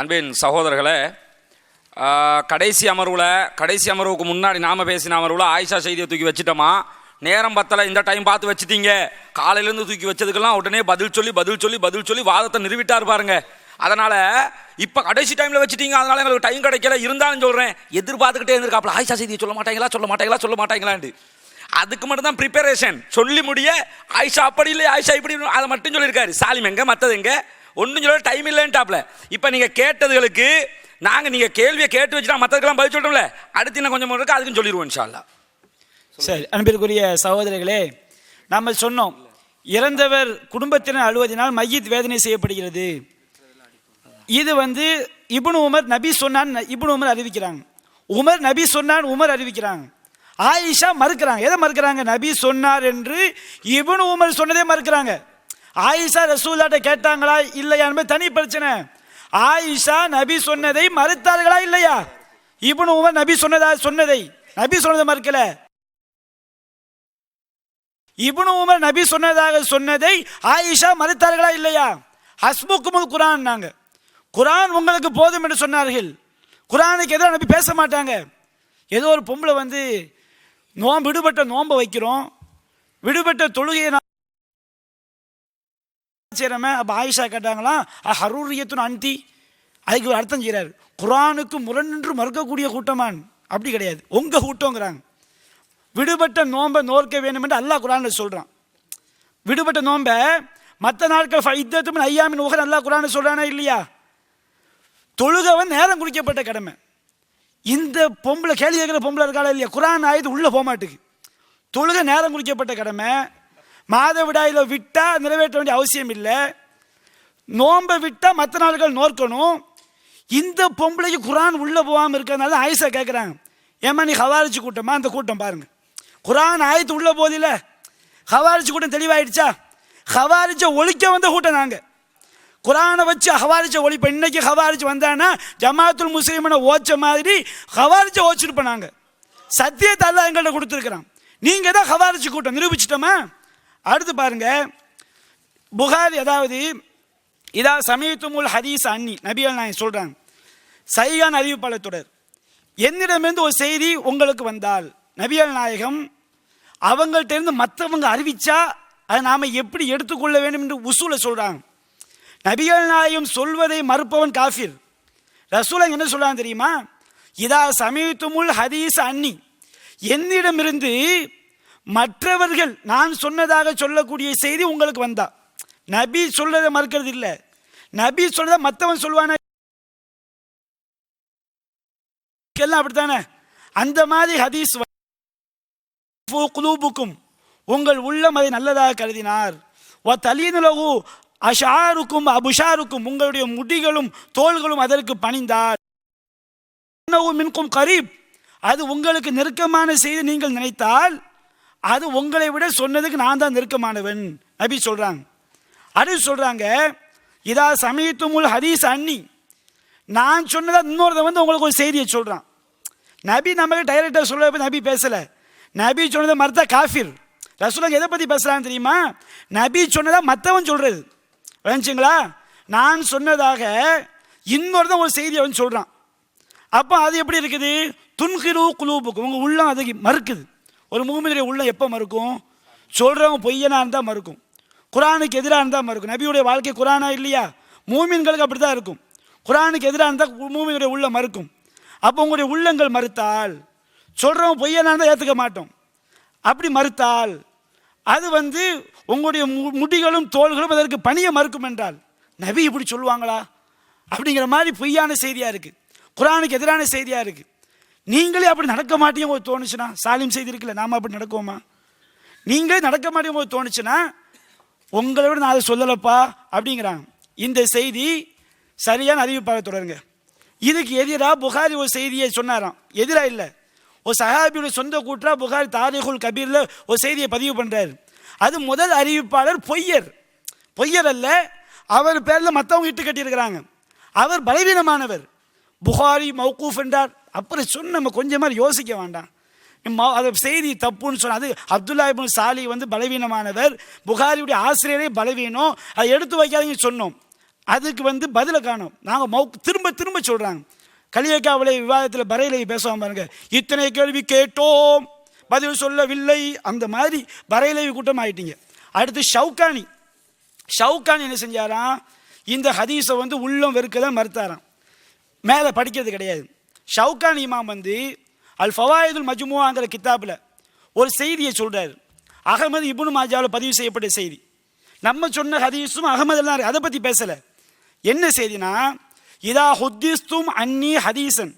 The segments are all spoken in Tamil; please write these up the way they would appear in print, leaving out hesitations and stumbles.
அன்பின் சகோதரர்களே, கடைசி அமர்வுக்கு முன்னாடி நாம் பேசின அமர்வில் ஆயிஷா செய்தியை தூக்கி வச்சுட்டோமா, நேரம் பத்தலை, இந்த டைம் பார்த்து வச்சுட்டீங்க, காலையிலேருந்து தூக்கி வச்சதுக்கெல்லாம் உடனே பதில் சொல்லி வாதத்தை நிறுவிட்டார் பாருங்க. அதனால் இப்போ கடைசி டைமில் வச்சுட்டீங்க, அதனால் எங்களுக்கு டைம் கிடைக்கல, இருந்தாலும் சொல்கிறேன், எதிர்பார்த்துக்கிட்டே இருந்திருக்காப்புல ஆயிஷா செய்தியை சொல்ல மாட்டாங்களான்னு. அதுக்கு மட்டும் தான் ப்ரிப்பரேஷன். சொல்லி முடிய ஆயிஷா அப்படி இல்லை, ஆயிஷா இப்படி, அதை மட்டும் சொல்லியிருக்காரு. சாலிம் எங்க, மற்றது எங்க, ஒன்றும் சொல்ல டைம் இல்லைன்ட்டாப்ல. இப்போ நீங்கள் கேட்டதுகளுக்கு நீங்கள் கேள்வியை கேட்டு வச்சுட்டா மற்றதுக்கெல்லாம் பதில் சொல்கிறோம்ல, அடுத்து இன்னும் கொஞ்சம் இருக்கு, அதுக்கும் சொல்லிடுவோம் இன்ஷா அல்லாஹ். சரி, அன்பிற்குரிய சகோதரர்களே, நம்ம சொன்னோம் இறந்தவர் குடும்பத்தினர் அழுவதினால் மையத் வேதனை செய்யப்படுகிறது. இது இப்னு உமர் நபி சொன்னான், இப்னு உமர் அறிவிக்கிறாங்க. உமர் நபி சொன்னான், உமர் அறிவிக்கிறாங்க. ஆயிஷா மறுக்கிறாங்க. எதை மறுக்கிறாங்க? நபி சொன்னார் என்று இப்னு உமர் சொன்னதே மறுக்கிறாங்க. ஆயிஷா ரசூலுல்லாஹ்ட்ட கேட்டாங்களா இல்லையா என்பது தனி பிரச்சனை. ஆயிஷா நபி சொன்னதை மறுத்தார்களா இல்லையா? இப்னு உமர் நபி சொன்னதை மறுக்கல. இப்னு உமர் நபி சொன்னதாக சொன்னதை ஆயிஷா மறுத்தார்களா இல்லையா? ஹஸ்புக்குமுல் குர்ஆன், நாங்க குர்ஆன் உங்களுக்கு போதும் என்று சொன்னார்கள். குர்ஆனுக்கு எதிராக நபி பேச மாட்டாங்க. ஏதோ ஒரு பொம்பளை விடுபட்ட நோன்பை வைக்கிறோம், விடுபட்ட தொழுகையை செய்யறமே. அப்போ ஆயிஷா கேட்டாங்களாம், ஹரூரியத்துன் அன்தி, அதுக்கு ஒரு அர்த்தம் செய்கிறார், குர்ஆனுக்கு முரணின்று மறுக்கக்கூடிய கூட்டமான். அப்படி கிடையாது, உங்க கூட்டங்கிறாங்க. விடுபட்ட நோன்பை நோர்க்க வேண்டும் என்று அல்லாஹ் குர்ஆன்ல சொல்றான். விடுபட்ட நோன்பை மற்ற நாட்கள் ஃபைத்தத்தும் ஐயாமின் உகர் அல்லாஹ் குர்ஆன்ல சொல்றானே இல்லையா? தொழுகவன் நேரம் குறிக்கப்பட்ட கடமை. இந்த பொம்பளை கேள்வி கேட்கிற பொம்பளை இருக்காளா இல்லையா? குர்ஆன் ஆயத்து உள்ள போக மாட்டுக்கு. தொழுகை நேரம் குறிக்கப்பட்ட கடமை. மாதவிடாயில விட்டா நிறைவேற்ற வேண்டிய அவசியம் இல்லை. நோன்பை விட்டா மற்ற நாட்கள் நோக்கணும். இந்த பொம்பளைக்கு குர்ஆன் உள்ள போகாமல் இருக்கிறதுனால ஆயிஷா கேட்குறாங்க, ஏமா நீ ஹவாரிச்சு கூட்டமா? அந்த கூட்டம் பாருங்க, குர்ஆன் ஆயத்து உள்ள போதில்ல, ஹவாரிச்சு கூட்டம் தெளிவாயிடுச்சா? ஹவாரிச்ச ஒழிக்க வந்த கூட்டம் நாங்க. குர்ஆனை வச்சு ஹவாரிச்ச ஒழிப்ப. இன்னைக்கு ஹவாரிச்சு வந்தானா ஜமாத்துல் முஸ்லிமனை ஓச்ச மாதிரி ஹவாரிச்ச ஓச்சிருப்போம் நாங்க. சத்தியத்தை அல்லாஹ் எங்கள்கிட்ட கொடுத்துருக்கிறான். நீங்க தான் ஹவாரிச்சு கூட்டம் நிரூபிச்சிட்டோமா? அடுத்து பாருங்க, புகாரி, அதாவது இதா சமீத்துமுல் ஹதீஸ் அன்னி, நபிகள் நாயகம் சொல்றாங்க, சஹீஹான அறிவிப்பாளர் தொடர், என்னிடமிருந்து ஒரு செய்தி உங்களுக்கு வந்தால், நபிகள் நாயகம் அவங்கள்ட்ட இருந்து மற்றவங்க அறிவிச்சா அதை நாம எப்படி எடுத்துக்கொள்ள வேண்டும் என்று உசூல சொல்றாங்க. நபிகள் நாயகம் சொல்வதை மறுப்பவன் காஃபிர். ரசூலுல்லாஹ் என்ன சொல்றாங்க தெரியுமா? இதா சமீத்துமுல் ஹதீஸ் அன்னி, என்னிடமிருந்து மற்றவர்கள் நான் சொன்னதாக சொல்லக்கூடிய செய்தி உங்களுக்கு வந்தா, நபி சொல்றதை மறுக்கிறது இல்லை, நபி சொல்றத மற்றவன் சொல்வான எல்லாம் அப்படித்தானே. அந்த மாதிரி ஹதீஸ் குலூபுக்கும், உங்கள் உள்ளம் அதை நல்லதாக கருதினார். தலீனுலகு அஷாருக்கும் அபுஷாருக்கும், உங்களுடைய முடிகளும் தோள்களும் அதற்கு பணிந்தார். மின்கும் கரீப், அது உங்களுக்கு நெருக்கமான செய்தி நீங்கள் நினைத்தால் அது உங்களை விட சொன்னதுக்கு நான் தான் நெருக்கமானவன் நபி சொல்றாங்க. அடுத்து சொல்றாங்க, இதா சமீத்துமுல் ஹதீஸ் அன்னி, நான் சொன்னதா இன்னொருத்த உங்களுக்கு ஒரு செய்தியை சொல்றான். நபி நமக்கு டைரக்டா சொல்ல நபி பேசல. நபி சொன்னதை மறுத்தா காஃபிர். ரசூலுல்லாஹ் எதை பத்தி பேசுறாங்க தெரியுமா? நபி சொன்னதா மற்றவன் சொல்றது. விளங்குச்சுங்களா? நான் சொன்னதாக இன்னொருத்தன் ஒரு செய்தியை அவன் சொல்றான். அப்போ அது எப்படி இருக்குது? துன்கிரு குலூபுக்கும், உங்க உள்ளம் அதுக்கு மறுக்குது. ஒரு மூமினுடைய உள்ளம் எப்போ மறுக்கும்? சொல்றவங்க பொய்யனா இருந்தால் மறுக்கும், குர்ஆனுக்கு எதிராக இருந்தால் மறுக்கும். நபியுடைய வாழ்க்கை குர்ஆனா இல்லையா? மூமின்களுக்கு அப்படி தான் இருக்கும். குர்ஆனுக்கு எதிராக இருந்தால் மூமினுடைய உள்ளம் மறுக்கும். அப்போ உங்களுடைய உள்ளங்கள் மறுத்தால், சொல்றவங்க பொய்யனா இருந்தால் ஏற்றுக்க மாட்டோம். அப்படி மறுத்தால் அது உங்களுடைய முடிகளும் தோள்களும் அதற்கு பணிய மறுக்கும் என்றால், நபி இப்படி சொல்லுவாங்களா அப்படிங்கிற மாதிரி பொய்யான செய்தியா இருக்கு, குர்ஆனுக்கு எதிரான செய்தியா இருக்கு. நீங்களே அப்படி நடக்க மாட்டீங்க தோணுச்சுன்னா, சாலிம் செய்தி இருக்குல்ல, நாம அப்படி நடக்குவோமா? நீங்களே நடக்க மாட்டீங்க தோணுச்சுன்னா உங்களை விட நான் அதை சொல்லலப்பா அப்படிங்கிறாங்க. இந்த செய்தி சரியான அறிவிப்பாக தொடருங்க. இதுக்கு எதிராக புகாரி ஒரு செய்தியை சொன்னாராம். எதிராக இல்லை, ஒரு சஹாபியுடைய சொந்த கூற்றா புகாரி தாரிகுல் கபீர்ல ஒரு செய்தியை பதிவு பண்றாரு. அது முதல் அறிவிப்பாளர் பொய்யர் அல்ல, அவர் பேர்ல மற்றவங்க இட்டு கட்டியிருக்கிறாங்க. அவர் பலவீனமானவர். புகாரி மௌகூஃப் என்றார். அப்புறம் சொன்ன நம்ம கொஞ்சம் மாதிரி யோசிக்க வேண்டாம். அது செய்தி தப்புன்னு சொன்ன, அது அப்துல்லா இப்னு சாலி பலவீனமானவர், புகாரியுடைய ஆசிரியரே பலவீனம், அதை எடுத்து வைக்காதீங்க சொன்னோம். அதுக்கு பதிலை காணும். நாங்கள் திரும்ப திரும்ப சொல்கிறாங்க. கலியக்காவிலே விவாதத்தில் பரையிலை பேசுவாங்க பாருங்க, இத்தனை கேள்வி கேட்டோம் பதில் சொல்லவில்லை, அந்த மாதிரி பரையிலை கூட்டம் ஆயிட்டீங்க. அடுத்து ஷவுகானி என்ன செஞ்சாராம், இந்த ஹதீஸை உள்ளம் வெறுக்கதான் மறுத்தாராம், மேலே படிக்கிறது கிடையாது. ஷவுகானி இமாம் அல் ஃபவாயிதுல் மஜ்முஆங்கிற கிதாபில் ஒரு செய்தியை சொல்கிறார். அகமது இப்னு மாஜாவில் பதிவு செய்யப்பட்ட செய்தி. நம்ம சொன்ன ஹதீஸும் அகமது எல்லாம் அதை பற்றி பேசலை. என்ன செய்தினா, இதா ஹுத்திஸ்தும் அன்னி ஹதீசன்,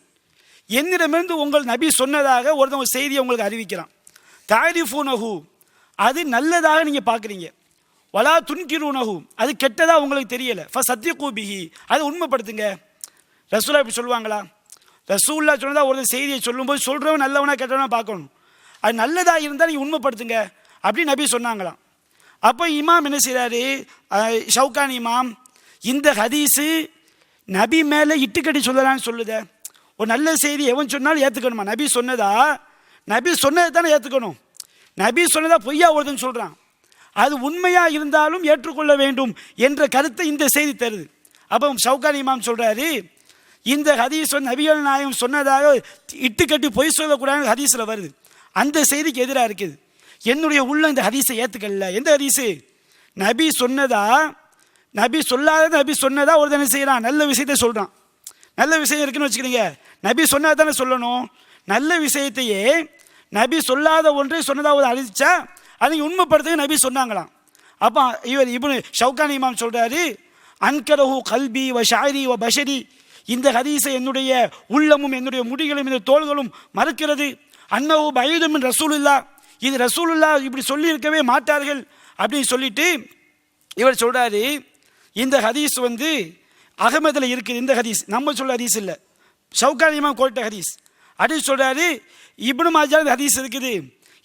என்னிடமிருந்து உங்கள் நபி சொன்னதாக ஒருத்தவங்க செய்தியை உங்களுக்கு அறிவிக்கிறான். தாரிஃபூனஹு, அது நல்லதாக நீங்கள் பார்க்குறீங்க. வலா துன்கிரூனஹு, அது கெட்டதாக உங்களுக்கு தெரியலை. ஃபஸத்திகு பிஹி, அதை உண்மைப்படுத்துங்க. ரசூலா இப்படி சொல்லுவாங்களா? ரசூல்லா சொன்னதா ஒரு செய்தியை சொல்லும்போது சொல்கிறவன் நல்லவனா கெட்டவனா பார்க்கணும். அது நல்லதாக இருந்தால் நீங்கள் உண்மைப்படுத்துங்க அப்படின்னு நபி சொன்னாங்களாம். அப்போ இமாம் என்ன செய்கிறாரு, ஷவுகானி இமாம், இந்த ஹதீஸு நபி மேலே இட்டுக்கட்டி சொல்லலான்னு சொல்லுத. ஒரு நல்ல செய்தி எவன் சொன்னாலும் ஏற்றுக்கணுமா? நபி சொன்னதை தானே ஏற்றுக்கணும். நபி சொன்னதா பொய்யா ஒருத்தன் சொல்கிறான், அது உண்மையாக இருந்தாலும் ஏற்றுக்கொள்ள வேண்டும் என்ற கருத்தை இந்த செய்தி தருது. அப்போ ஷவுகானி இமாம் சொல்கிறாரு, இந்த ஹதீஸ் நபிகள் நாயகம் சொன்னதாக இட்டுக்கட்டி பொய் சொல்லக்கூடாது ஹதீஸில் வருது, அந்த செய்திக்கு எதிராக இருக்குது. என்னுடைய உள்ள இந்த ஹதீஸை ஏற்றுக்கல. எந்த ஹதீஸு? நபி சொன்னதா நபி சொன்னதா ஒரு தானே செய்கிறான், நல்ல விஷயத்தை சொல்கிறான். நல்ல விஷயம் இருக்குன்னு வச்சுக்கிறீங்க, நபி சொன்னதை தானே சொல்லணும். நல்ல விஷயத்தையே நபி சொல்லாத ஒன்றை சொன்னதாக அழிச்சா அதை உண்மைப்படுத்த நபி சொன்னாங்களாம். அப்போ இப்னு ஷவுகானி இமாம் சொல்கிறாரு, அன்கரஹு கல்பி வ ஷாரி வ பஷரி, இந்த ஹதீஸை என்னுடைய உள்ளமும் என்னுடைய முடிகளும் இந்த தோள்களும் மறுக்கிறது. அன்னஹு பஈதும் மின் ரசூலுல்லாஹ், இது ரசூலுல்லாஹ் இப்படி சொல்லியிருக்கவே மாட்டார்கள் அப்படின்னு சொல்லிட்டு இவர் சொல்கிறாரு, இந்த ஹதீஸ் அகமதில் இருக்குது. இந்த ஹதீஸ் நம்ம சொல்ல ஹதீஸ் இல்லை, ஷவுகானி இமாம் கோட்ட ஹதீஸ். அப்படின்னு சொல்கிறாரு, இப்னு மாஜா இந்த ஹதீஸ் இருக்குது,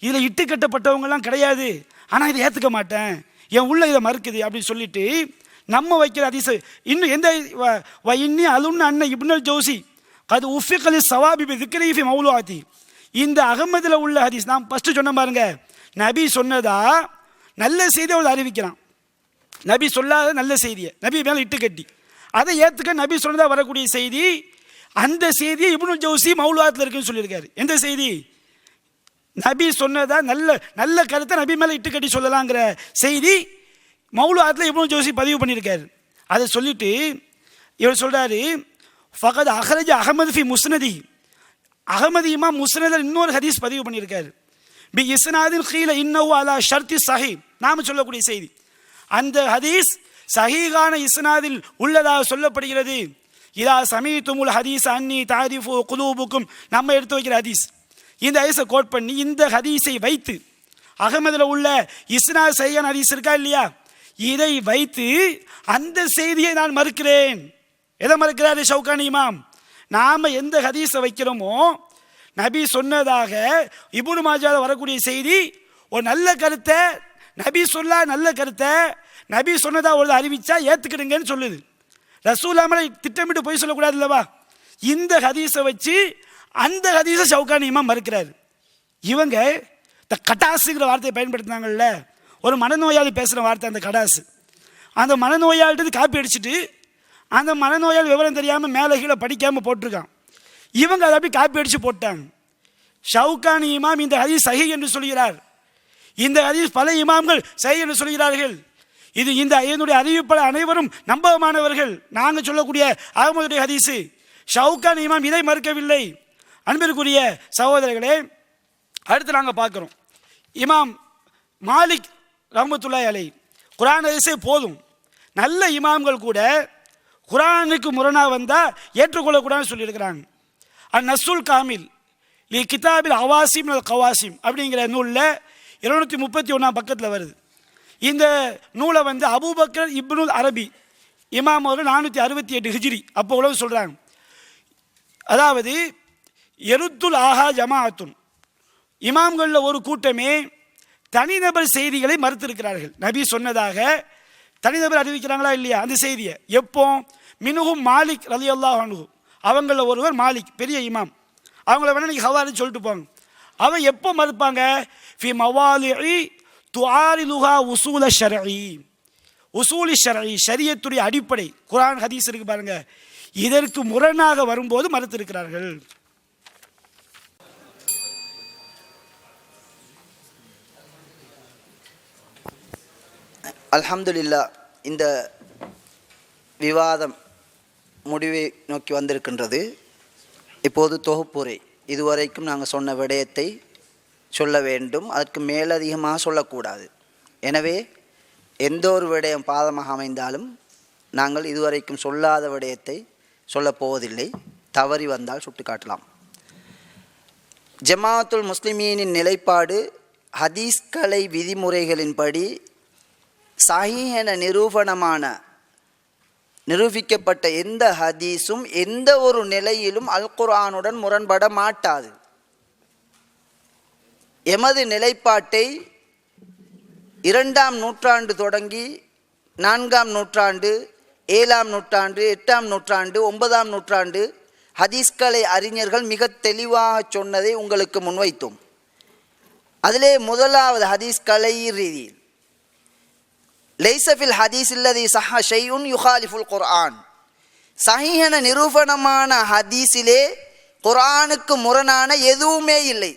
இதில் இட்டு கட்டப்பட்டவங்கலாம் கிடையாது, ஆனால் இதை ஏற்றுக்க மாட்டேன், என் உள்ள இதை மறுக்குது அப்படின்னு சொல்லிட்டு நம்ம வைக்கிற ஹதீஸ் இன்னும் எந்த இன்னி அலுன்னு அண்ணன் இப்னுல் ஜௌசி அது உஃபிகலி சவாபி திக்ரீஃபி மௌலுஆத்தி, இந்த அகமதில் உள்ள ஹதீஸ் நான் ஃபஸ்ட்டு சொன்ன பாருங்க, நபி சொன்னதா நல்ல செய்தியை அவள் அறிவிக்கிறான். நபி சொல்லாத நல்ல செய்தியை நபி மேலே இட்டு கட்டி அதை ஏற்றுக்க நபி சொன்னதா வரக்கூடிய செய்தி, அந்த செய்தியை இப்னுல் ஜௌசி மௌலுஆத்தில் இருக்குன்னு சொல்லியிருக்காரு. எந்த செய்தி? நபி சொன்னதா நல்ல கருத்தை நபி மேலே இட்டு கட்டி சொல்லலாங்கிற செய்தி மௌலுஆத்தில் இப்னுல் ஜௌசி பதிவு பண்ணியிருக்காரு. அதை சொல்லிட்டு இவர் சொல்கிறாரு, ஃபகத் அஹ்ரஜ அஹமது ஃபி முஸ்னதி, அகமது இமாம் முஸ்னதில் இன்னொரு ஹதீஸ் பதிவு பண்ணியிருக்காரு. பி இஸ்னாதின் கீல இன்னஹு அலா ஷர்த்தி சஹீ, நாம் சொல்லக்கூடிய செய்தி, அந்த ஹதீஸ் சஹீகான இஸ்னாதில் உள்ளதாக சொல்லப்படுகிறது. இதா சமீதுமுல் ஹதீஸ் அன்னி தாரிஃபு குலூபுக்கும், நம்ம எடுத்து வைக்கிற ஹதீஸ், இந்த ஹதீஸை கோட் பண்ணி இந்த ஹதீஸை வைத்து அகமதில் உள்ள இஸ்னாத் சஹீகான ஹதீஸ் இருக்கா இல்லையா, இதை வைத்து அந்த செய்தியை நான் மறுக்கிறேன். எதை மறுக்கிறாரு ஷவுகானி இமாம்? நாம் எந்த ஹதீஸை வைக்கிறோமோ நபி சொன்னதாக இப்னு மாஜாவில் வரக்கூடிய செய்தி ஒரு நல்ல கருத்தை நபி நல்ல கருத்தை நபி சொன்னதா ஒரு அறிவிச்சா ஏற்றுக்கிடுங்கன்னு சொல்லுது. ரசூலுல்லாஹ் திட்டமிட்டு போய் சொல்லக்கூடாது இல்லவா? இந்த ஹதீஸை வச்சு அந்த ஹதீஸை ஷவுகானி இமாம் மறுக்கிறாரு. இவங்க இந்த கட்டாசுங்கிற வார்த்தையை பயன்படுத்தினாங்கல்ல, ஒரு மனநோயாளி பேசுகிற வார்த்தை அந்த கடாசு. அந்த மனநோயாளிட்டு காப்பி அடிச்சுட்டு அந்த மனநோயாளி விவரம் தெரியாமல் மேலே கீழே படிக்காமல் போட்டிருக்கான். இவங்க அதை அப்படி காப்பி அடித்து போட்டாங்க. ஷவுகானி இமாம் இந்த ஹதீஸ் சஹீ என்று சொல்கிறார், இந்த ஹதீஸ் பல இமாம்கள் சஹீ என்று சொல்கிறார்கள். இது இந்த என்னுடைய அறிவிப்பாளர் அனைவரும் நம்பகமானவர்கள், நாங்கள் சொல்லக்கூடிய அகமதுடைய ஹதீஸு. ஷவுகானி இமாம் இதை மறுக்கவில்லை. அன்பிற்குரிய சகோதரர்களே, அடுத்து நாங்கள் பார்க்குறோம் இமாம் மாலிக் ரஹ்மத்துல்லாஹி அலைஹி, குர்ஆன் ஹதீஸே போதும், நல்ல இமாம்கள் கூட குர்ஆனுக்கு முரணாக வந்தால் ஏற்றுக்கொள்ளக்கூடாதுன்னு சொல்லியிருக்கிறாங்க. நஸ்ஸுல் காமில் லி கிதாபில் அவாசிம் அல் கவாசிம் அப்படிங்கிற நூலில் 231 பக்கத்தில் வருது. இந்த நூலை அபூபக்கர் இப்னுல் அரபி இமாம் அவர்கள் 468 ஹிஜ்ரி அப்போ உழவு சொல்கிறாங்க. அதாவது எருத்துல் ஆஹா ஜமாஅத்துன், இமாம்களில் ஒரு கூட்டமே தனிநபர் செய்திகளை மறுத்திருக்கிறார்கள். நபி சொன்னதாக தனிநபர் அறிவிக்கிறாங்களா இல்லையா அந்த செய்தியை. எப்போ? மினுகும் மாலிக் ரலியல்லாஹு அன்ஹு, அவங்கள ஒருவர் மாலிக் பெரிய இமாம், அவங்கள வேணா நீங்கள் ஹவாரின்னு சொல்லிட்டு போங்க. அவன் எப்போ மறுப்பாங்க? ஃபி மவாலிஇ துஆரிலுஹா உசூல ஷர்இ, உசூலி ஷரஇ, ஷரியத்துடைய அடிப்படை குர்ஆன் ஹதீஸ் இருக்கு பாருங்க, இதற்கு முரணாக வரும்போது மறுத்திருக்கிறார்கள். அல்ஹம்துலில்லாஹ், இந்த விவாதம் முடிவை நோக்கி வந்திருக்கின்றது. இப்போது தொகுப்புரை. இதுவரைக்கும் நாங்கள் சொன்ன விடயத்தை சொல்ல வேண்டும், அதற்கு மேலதிகமாக சொல்லக்கூடாது. எனவே எந்த ஒரு விடயம் பாதமாக அமைந்தாலும் நாங்கள் இதுவரைக்கும் சொல்லாத விடயத்தை சொல்லப் போவதில்லை. தவறி வந்தால் சுட்டி காட்டலாம். ஜமாஅத்துல் முஸ்லிமீனின் நிலைப்பாடு, ஹதீஸ்கலை விதிமுறைகளின்படி சஹீஹ் என நிரூபிக்கப்பட்ட எந்த ஹதீஸும் எந்த ஒரு நிலையிலும் அல் குர்ஆனுடன் முரண்பட மாட்டாது. எமது நிலைப்பாட்டை 2ஆம் நூற்றாண்டு தொடங்கி 4ஆம் நூற்றாண்டு, 7ஆம் நூற்றாண்டு, 8ஆம் நூற்றாண்டு, 9ஆம் நூற்றாண்டு ஹதீஸ்கலை அறிஞர்கள் மிக தெளிவாக சொன்னதை உங்களுக்கு முன்வைத்தோம். அதிலே முதலாவது ஹதீஸ்கலை ரீதியில் லைஸஃபில் ஹதீஸ் இல்லதி சஹ ஷைஉன் யுகாலிஃபுல் குர்ஆன், சஹீஹன நிரூபணமான ஹதீஸிலே குர்ஆனுக்கு முரணான எதுவுமே இல்லை.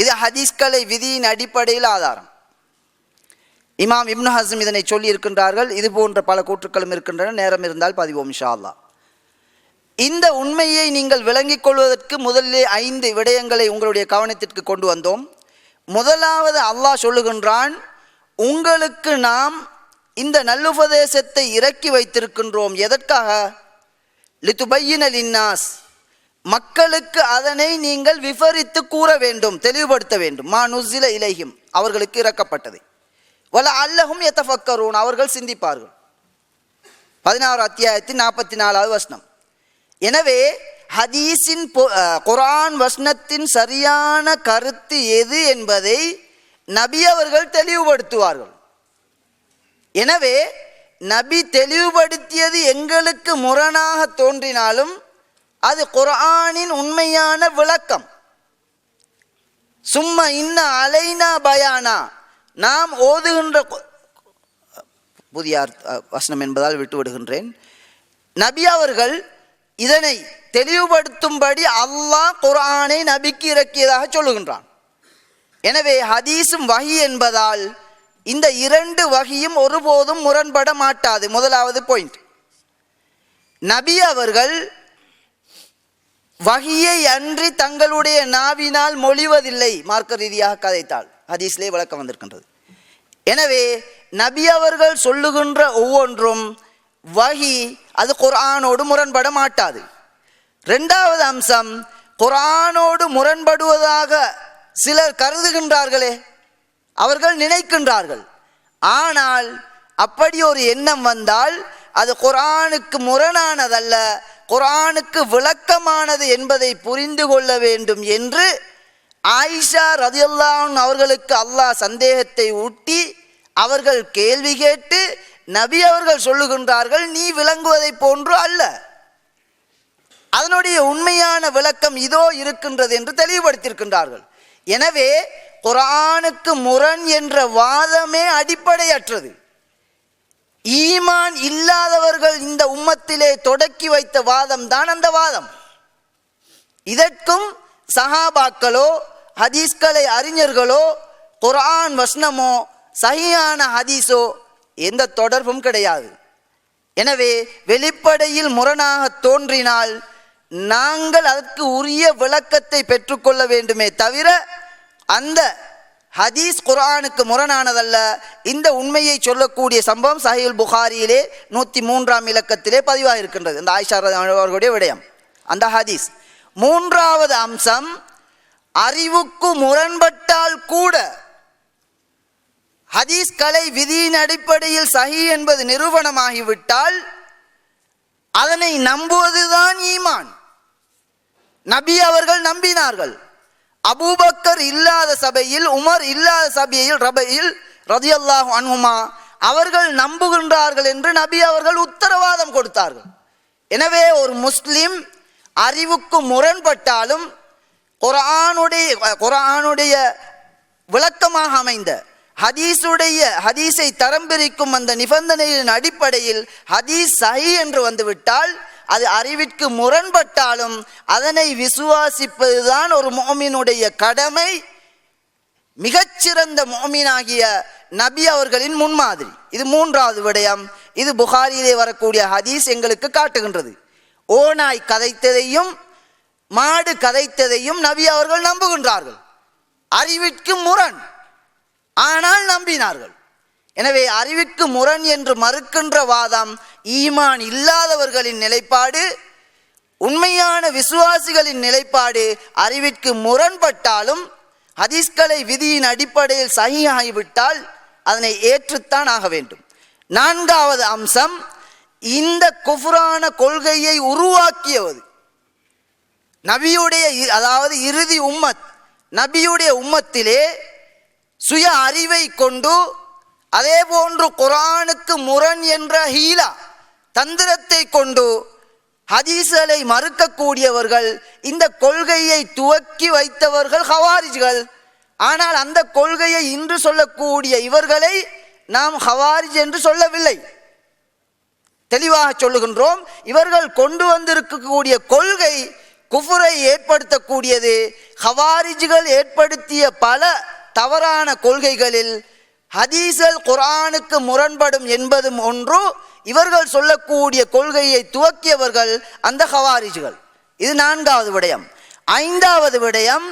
இது ஹதீஸ்கலை விதியின் அடிப்படையில் ஆதாரம். இமாம் இப்னு ஹஸ்ம் இதனை சொல்லி இருக்கின்றார்கள். இது போன்ற பல கூற்றுக்களும் இருக்கின்றன. நேரம் இருந்தால் பதிவோம் இன்ஷா அல்லாஹ். இந்த உண்மையை நீங்கள் விளங்கிக் கொள்வதற்கு முதலிலே 5 விடயங்களை உங்களுடைய கவனத்திற்கு கொண்டு வந்தோம். முதலாவது, அல்லாஹ் சொல்லுகின்றான், உங்களுக்கு நாம் இந்த நல்லுபதேசத்தை இறக்கி வைத்திருக்கின்றோம். எதற்காக? லிதுபய்யின லின்னாஸ், மக்களுக்கு அதனை நீங்கள் விவரித்து கூற வேண்டும், தெளிவுபடுத்த வேண்டும். மா நுஸ்ஸில இலைஹிம், அவர்களுக்கு இறக்கப்பட்டது. வல அல்லஹும் யதஃபக்கரூன், அவர்கள் சிந்திப்பார்கள். 16 அத்தியாயத்தின் 44வது வசனம். எனவே ஹதீஸின் குர்ஆன் வசனத்தின் சரியான கருத்து எது என்பதை நபி அவர்கள் தெளிவுபடுத்துவார்கள். எனவே நபி தெளிவுபடுத்தியது எங்களுக்கு முரணாக தோன்றினாலும் அது குர்ஆனின் உண்மையான விளக்கம். சும்ம இன்ன அலைனா பயானா, நாம் ஓதுகின்ற புதிய வசனம் என்பதால் விட்டுவிடுகின்றேன். நபி அவர்கள் இதனை தெளிவுபடுத்தும்படி அல்லாஹ் குர்ஆனை நபிக்கு இறக்கியதாக சொல்லுகின்றான். எனவே ஹதீஸும் வஹி என்பதால் இந்த 2 வஹியும் ஒருபோதும் முரண்பட மாட்டாது. முதலாவது பாயிண்ட், நபி அவர்கள் வஹியை அன்றி தங்களுடைய நாவினால் மொழிவதில்லை. மார்க்க ரீதியாக கதைத்தால் ஹதீஸ்லே விளக்கம் வந்திருக்கின்றது. எனவே நபி அவர்கள் சொல்லுகின்ற ஒவ்வொன்றும் வஹி, அது குர்ஆனோடு முரண்பட மாட்டாது. 2வது அம்சம், குர்ஆனோடு முரண்படுவதாக சிலர் கருதுகின்றார்களே, அவர்கள் நினைக்கின்றார்கள். ஆனால் அப்படி ஒரு எண்ணம் வந்தால் அது குர்ஆனுக்கு முரணானதல்ல, குர்ஆனுக்கு விளக்கமானது என்பதை புரிந்து கொள்ள வேண்டும் என்று ஆயிஷா ரலியல்லாஹு அன்ஹா அவர்களுக்கு அல்லாஹ் சந்தேகத்தை ஊட்டி அவர்கள் கேள்வி கேட்டு நபி அவர்கள் சொல்லுகின்றார்கள், நீ விளங்குவதை போன்று அல்ல, அதனுடைய உண்மையான விளக்கம் இதோ இருக்கின்றது என்று தெளிவுபடுத்தியிருக்கின்றார்கள். எனவே குர்ஆனுக்கு முரண் என்ற வாதமே அடிப்படையற்றது. ஈமான் இல்லாதவர்கள் இந்த உம்மத்திலே தொடக்கி வைத்த வாதம் தான் அந்த வாதம். இதற்கும் சஹாபாக்களோ ஹதீஸ்கலை அறிஞர்களோ குர்ஆன் வசனமோ சஹீஹான ஹதீஸோ எந்த தொடர்பும் கிடையாது. எனவே வெளிப்படையில் முரணாக தோன்றினால் நாங்கள் அதற்கு உரிய விளக்கத்தை பெற்றுக்கொள்ள வேண்டுமே தவிர அந்த ஹதீஸ் குர்ஆனுக்கு முரணானதல்ல. இந்த உண்மையை சொல்லக்கூடிய சம்பவம் சஹீஹுல் புகாரியிலே 103ஆம் இலக்கத்திலே பதிவாக இருக்கின்றது. இந்த ஆயிஷா அவர்களுடைய விடயம், அந்த ஹதீஸ். 3வது அம்சம், அறிவுக்கு முரண்பட்டால் கூட ஹதீஸ் கலை விதியின் அடிப்படையில் சஹீஹ் என்பது நிரூபணமாகிவிட்டால் அதனை நம்புவதுதான் ஈமான். நபி அவர்கள் நம்பினார்கள். அபூபக்கர் இல்லாத சபையில், உமர் இல்லாத சபையில் ரலியல்லாஹு அன்ஹுமா அவர்கள் நம்புகின்றார்கள் என்று நபி அவர்கள் உத்தரவாதம் கொடுத்தார்கள். எனவே ஒரு முஸ்லிம் அறிவுக்கு முரண்பட்டாலும் குர்ஆனுடைய விளக்கமாக அமைந்த ஹதீஸை தரம் பிரிக்கும் அந்த நிபந்தனையின் அடிப்படையில் ஹதீஸ் சஹீ என்று வந்துவிட்டால் அது அறிவிற்கு முரண்பட்டாலும் அதனை விசுவாசிப்பதுதான் ஒரு முஃமினுடைய கடமை. மிகச்சிறந்த முஃமினாகிய நபி அவர்களின் முன்மாதிரி. இது மூன்றாவது விடயம். இது புகாரியிலே வரக்கூடிய ஹதீஸ் எங்களுக்கு காட்டுகின்றது. ஓநாய் கதைத்ததையும் மாடு கதைத்ததையும் நபி அவர்கள் நம்புகின்றார்கள். அறிவிற்கு முரண், ஆனால் நம்பினார்கள். எனவே அறிவிற்கு முரண் என்று மறுக்கின்ற வாதம் ஈமான் இல்லாதவர்களின் நிலைப்பாடு. உண்மையான விசுவாசிகளின் நிலைப்பாடு அறிவிற்கு முரண்பட்டாலும் ஹதீஸ்களை விதியின் அடிப்படையில் சஹீஹாகிவிட்டால் அதனை ஏற்றுத்தான் ஆக வேண்டும். நான்காவது அம்சம், இந்த குஃப்ரான கொள்கையை உருவாக்கியது நபியுடைய, அதாவது இறுதி உம்மத், நபியுடைய உம்மத்திலே சுய அறிவை கொண்டு அதே போன்று குர்ஆனுக்கு முரண் என்ற ஹீலா தந்திரத்தை கொண்டு ஹதீஸ்களை மறுக்கக்கூடியவர்கள், இந்த கொள்கையை துவக்கி வைத்தவர்கள் ஹவாரிஜ்கள். ஆனால் அந்த கொள்கையை இன்று சொல்லக்கூடிய இவர்களை நாம் ஹவாரிஜ் என்று சொல்லவில்லை, தெளிவாக சொல்லுகின்றோம். இவர்கள் கொண்டு வந்திருக்கக்கூடிய கொள்கை குஃபுரை ஏற்படுத்தக்கூடியது. ஹவாரிஜ்கள் ஏற்படுத்திய பல தவறான கொள்கைகளில் ஹதீஸ்கள் குர்ஆனுக்கு முரண்படும் என்பதும் ஒன்று. இவர்கள் சொல்லக்கூடிய கொள்கையை துவக்கியவர்கள் அந்த ஹவாரிஜ்கள். இது நான்காவது விடயம். ஐந்தாவது விடயம்,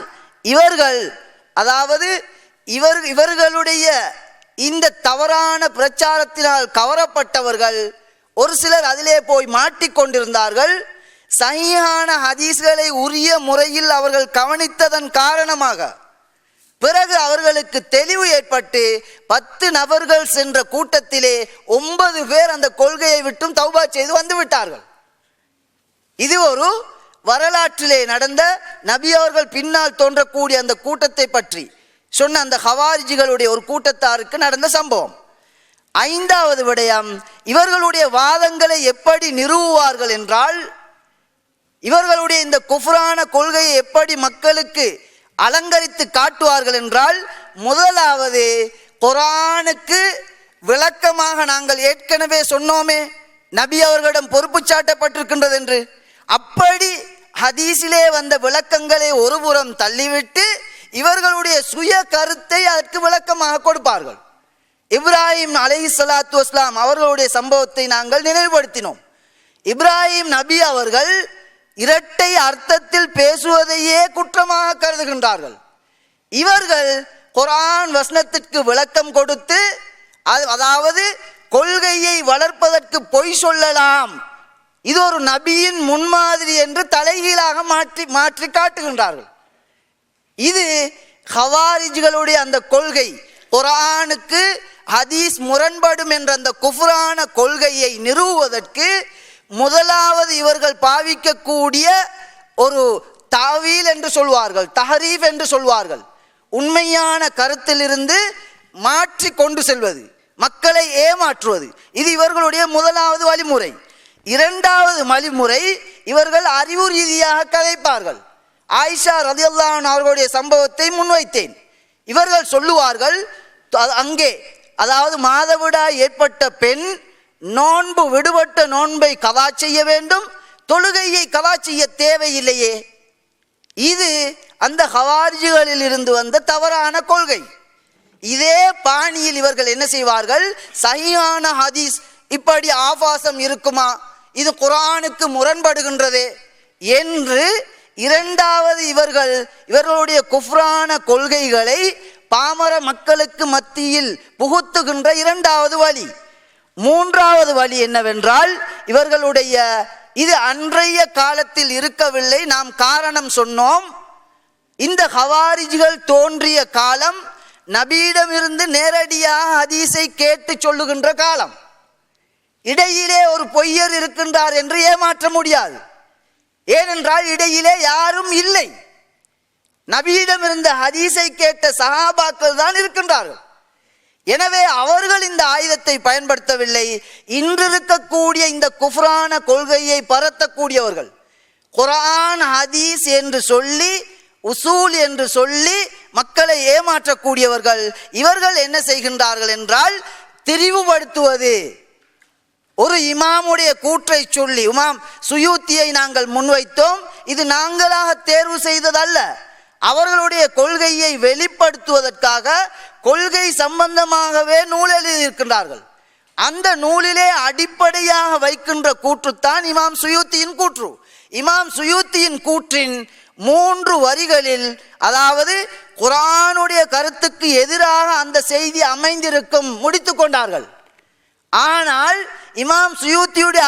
இவர்கள், அதாவது இவர்களுடைய இந்த தவறான பிரச்சாரத்தினால் கவரப்பட்டவர்கள் ஒரு சிலர் அதிலே போய் மாட்டிக்கொண்டிருந்தார்கள். சஹீஹான ஹதீஸ்களை உரிய முறையில் அவர்கள் கவனித்ததன் காரணமாக பிறகு அவர்களுக்கு தெளிவு ஏற்பட்டு 10 நபர்கள் சென்ற கூட்டத்திலே 9 பேர் அந்த கொள்கையை விட்டும் தௌபா செய்து வந்து விட்டார்கள். இது ஒரு வரலாற்றிலே நடந்த, நபி அவர்கள் பின்னால் தோன்றக்கூடிய அந்த கூட்டத்தை பற்றி சொன்ன அந்த ஹவாரிஜிகளுடைய ஒரு கூட்டத்தாருக்கு நடந்த சம்பவம். ஐந்தாவது விடயம், இவர்களுடைய வாதங்களை எப்படி நிறுவுவார்கள் என்றால், இவர்களுடைய இந்த குஃப்ரான கொள்கையை எப்படி மக்களுக்கு அலங்கரித்து காட்டுவார்கள் என்றால், முதலாவது குர்ஆனுக்கு விளக்கமாக நாங்கள் ஏற்கனவே சொன்னோமே நபி அவர்களிடம் பொறுப்பு சாட்டப்பட்டிருக்கின்றது என்று, அப்படி ஹதீஸிலே வந்த விளக்கங்களை ஒருபுறம் தள்ளிவிட்டு இவர்களுடைய சுய கருத்தை அதற்கு விளக்கமாக கொடுப்பார்கள். இப்ராஹிம் அலைஹிஸ்ஸலாத்து வஸ்ஸலாம் அவர்களுடைய சம்பவத்தை நாங்கள் நினைவுபடுத்தினோம். இப்ராஹிம் நபி அவர்கள் இரட்டை அர்த்தத்தில் பேசுவதையே குற்றமாக கருதுகின்றார்கள். இவர்கள் குர்ஆன் வசனத்திற்கு விளக்கம் கொடுத்து, அதாவது கொள்கையை வளர்ப்பதற்கு பொய் சொல்லலாம், இது ஒரு நபியின் முன்மாதிரி என்று தலைகீழாக மாற்றி காட்டுகின்றார்கள். இது ஹவாரிஜ்களுடைய அந்த கொள்கை. குர்ஆனுக்கு ஹதீஸ் முரண்படும் என்ற அந்த குஃப்ரான கொள்கையை நிறுவுவதற்கு முதலாவது இவர்கள் பாவிக்கக்கூடிய ஒரு தாவீல் என்று சொல்வார்கள், தஹரீஃப் என்று சொல்வார்கள். உண்மையான கருத்திலிருந்து மாற்றி கொண்டு செல்வது, மக்களை ஏமாற்றுவது, இது இவர்களுடைய முதலாவது வழிமுறை. இரண்டாவது வழிமுறை, இவர்கள் அறிவு ரீதியாக கதைப்பார்கள். ஆயிஷா ரலியல்லாஹு அன்ஹா அவர்களுடைய சம்பவத்தை முன்வைத்தேன். இவர்கள் சொல்லுவார்கள், அங்கே அதாவது மாதவிடாய் ஏற்பட்ட பெண் நோன்பு விடுபட்ட நோன்பை கதா செய்ய வேண்டும், தொழுகையை கதா செய்ய தேவையில்லையே. இது அந்த ஹவாரிஜிகளில் இருந்து வந்த தவறான கொள்கை. இதே பாணியில் இவர்கள் என்ன செய்வார்கள், சஹீஹான ஹதீஸ் இப்படி ஆபாசம் இருக்குமா, இது குர்ஆனுக்கு முரண்படுகின்றதே என்று இரண்டாவது இவர்களுடைய குஃப்ரான கொள்கைகளை பாமர மக்களுக்கு மத்தியில் புகுத்துகின்ற இரண்டாவது வழி. மூன்றாவது வழி என்னவென்றால், இவர்களுடைய இது அன்றைய காலத்தில் இருக்கவில்லை, நாம் காரணம் சொன்னோம். இந்த ஹவாரிஜ்கள் தோன்றிய காலம் நபியிடமிருந்து நேரடியாக ஹதீஸை கேட்டு சொல்லுகின்ற காலம். இடையிலே ஒரு பொய்யர் இருக்கின்றார் என்று ஏமாற்ற முடியாது. ஏனென்றால் இடையிலே யாரும் இல்லை. நபியிடமிருந்த ஹதீஸை கேட்ட சஹாபாக்கள் தான் இருக்கின்றார்கள். எனவே அவர்கள் இந்த ஆயுதத்தை பயன்படுத்தவில்லை. இன்று இருக்கக்கூடிய இந்த குஃப்ரான கொள்கையை பரத்தக்கூடியவர்கள் குர்ஆன் ஹதீஸ் என்று சொல்லி உசூல் என்று சொல்லி மக்களை ஏமாற்றக்கூடியவர்கள். இவர்கள் என்ன செய்கின்றார்கள் என்றால் திரிவுபடுத்துவது. ஒரு இமாமுடைய கூற்றை சொல்லி, இமாம் சுயூத்தியை நாங்கள் முன்வைத்தோம், இது நாங்களாக தேர்வு செய்ததல்ல, அவர்களுடைய கொள்கையை வெளிப்படுத்துவதற்காக கொள்கை சம்பந்தமாகவே நூல் எழுதியிருக்கின்றார்கள். அந்த நூலிலே அடிப்படையாக வைக்கின்ற கூற்றுத்தான் இமாம் சுயூத்தியின் கூற்று. இமாம் சுயூத்தியின் கூற்றின் 3 வரிகளில், அதாவது குர்ஆனுடைய கருத்துக்கு எதிராக அந்த செய்தி அமைந்திருக்கும், முடித்து கொண்டார்கள். ஆனால் இமாம் சுயூத்தியுடைய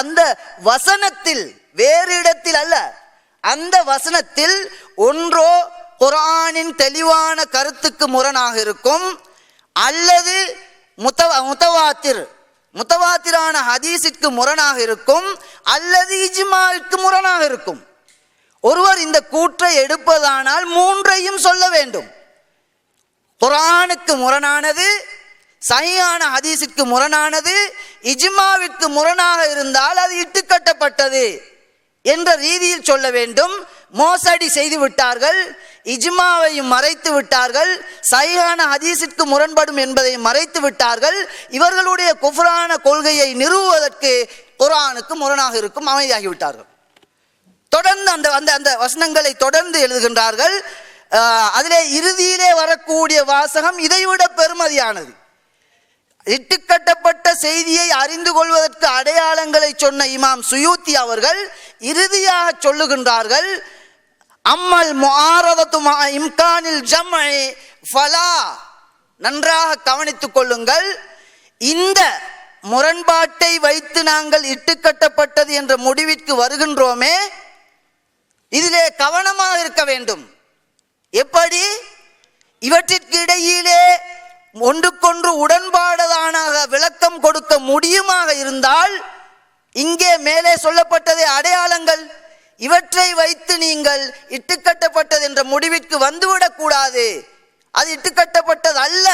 அந்த வசனத்தில், வேறு இடத்தில் அல்ல, அந்த வசனத்தில் ஒன்றோ குர்ஆனின் தெளிவான கருத்துக்கு முரணாக இருக்கும், அல்லது முத்தவாத்திரான ஹதீஸிற்கு முரணாக இருக்கும், அல்லது இஜ்மாவிற்கு முரணாக இருக்கும். ஒருவர் இந்த கூற்றை எடுப்பதானால் 3ஐயும் சொல்ல வேண்டும். குர்ஆனுக்கு முரணானது, சஹீஹான ஹதீஸிற்கு முரணானது, இஜ்மாவிற்கு முரணாக இருந்தால் அது இட்டுக்கட்டப்பட்டது என்ற ரீதியில் சொல்ல வேண்டும். மோசடி செய்து விட்டார்கள், இஜ்மாவையும் மறைத்து விட்டார்கள், சஹீஹான ஹதீஸிற்கு முரண்படும் என்பதை மறைத்து விட்டார்கள். இவர்களுடைய குஃப்ரான கொள்கையை நிறுவுவதற்கு குர்ஆனுக்கு முரணாக இருக்கும், அமைதியாகிவிட்டார்கள். தொடர்ந்து அந்த வசனங்களை தொடர்ந்து எழுதுகின்றார்கள். அதிலே இறுதியிலே வரக்கூடிய வாசகம் இதைவிட பெருமதியானது. இட்டுக்கட்டப்பட்ட செய்தியை அறிந்து கொள்வதற்கு அடையாளங்களை சொன்ன இமாம் சுயூத்தி அவர்கள் இறுதியாக சொல்லுகின்றார்கள், அம்மல் முஆரதத்து மா இம்கானில் ஜம்இ ஃபலா. நன்றாக கவனித்துக் கொள்ளுங்கள், இந்த முரண்பாட்டை வைத்து நாங்கள் இட்டுக்கட்டப்பட்டது என்ற முடிவிற்கு வருகின்றோமே, இதிலே கவனமாக இருக்க வேண்டும். எப்படி? இவற்றிற்கு இடையிலே ஒன்றுக்கொன்று உடன்பாடுதானாக விளக்கம் கொடுக்க முடியுமாக இருந்தால், இங்கே மேலே சொல்லப்பட்டதே அடையாளங்கள், இவற்றை வைத்து நீங்கள் இட்டுக்கட்டப்பட்டது என்ற முடிவிற்கு வந்துவிடக் கூடாது, அது இட்டுக்கட்டப்பட்டது அல்ல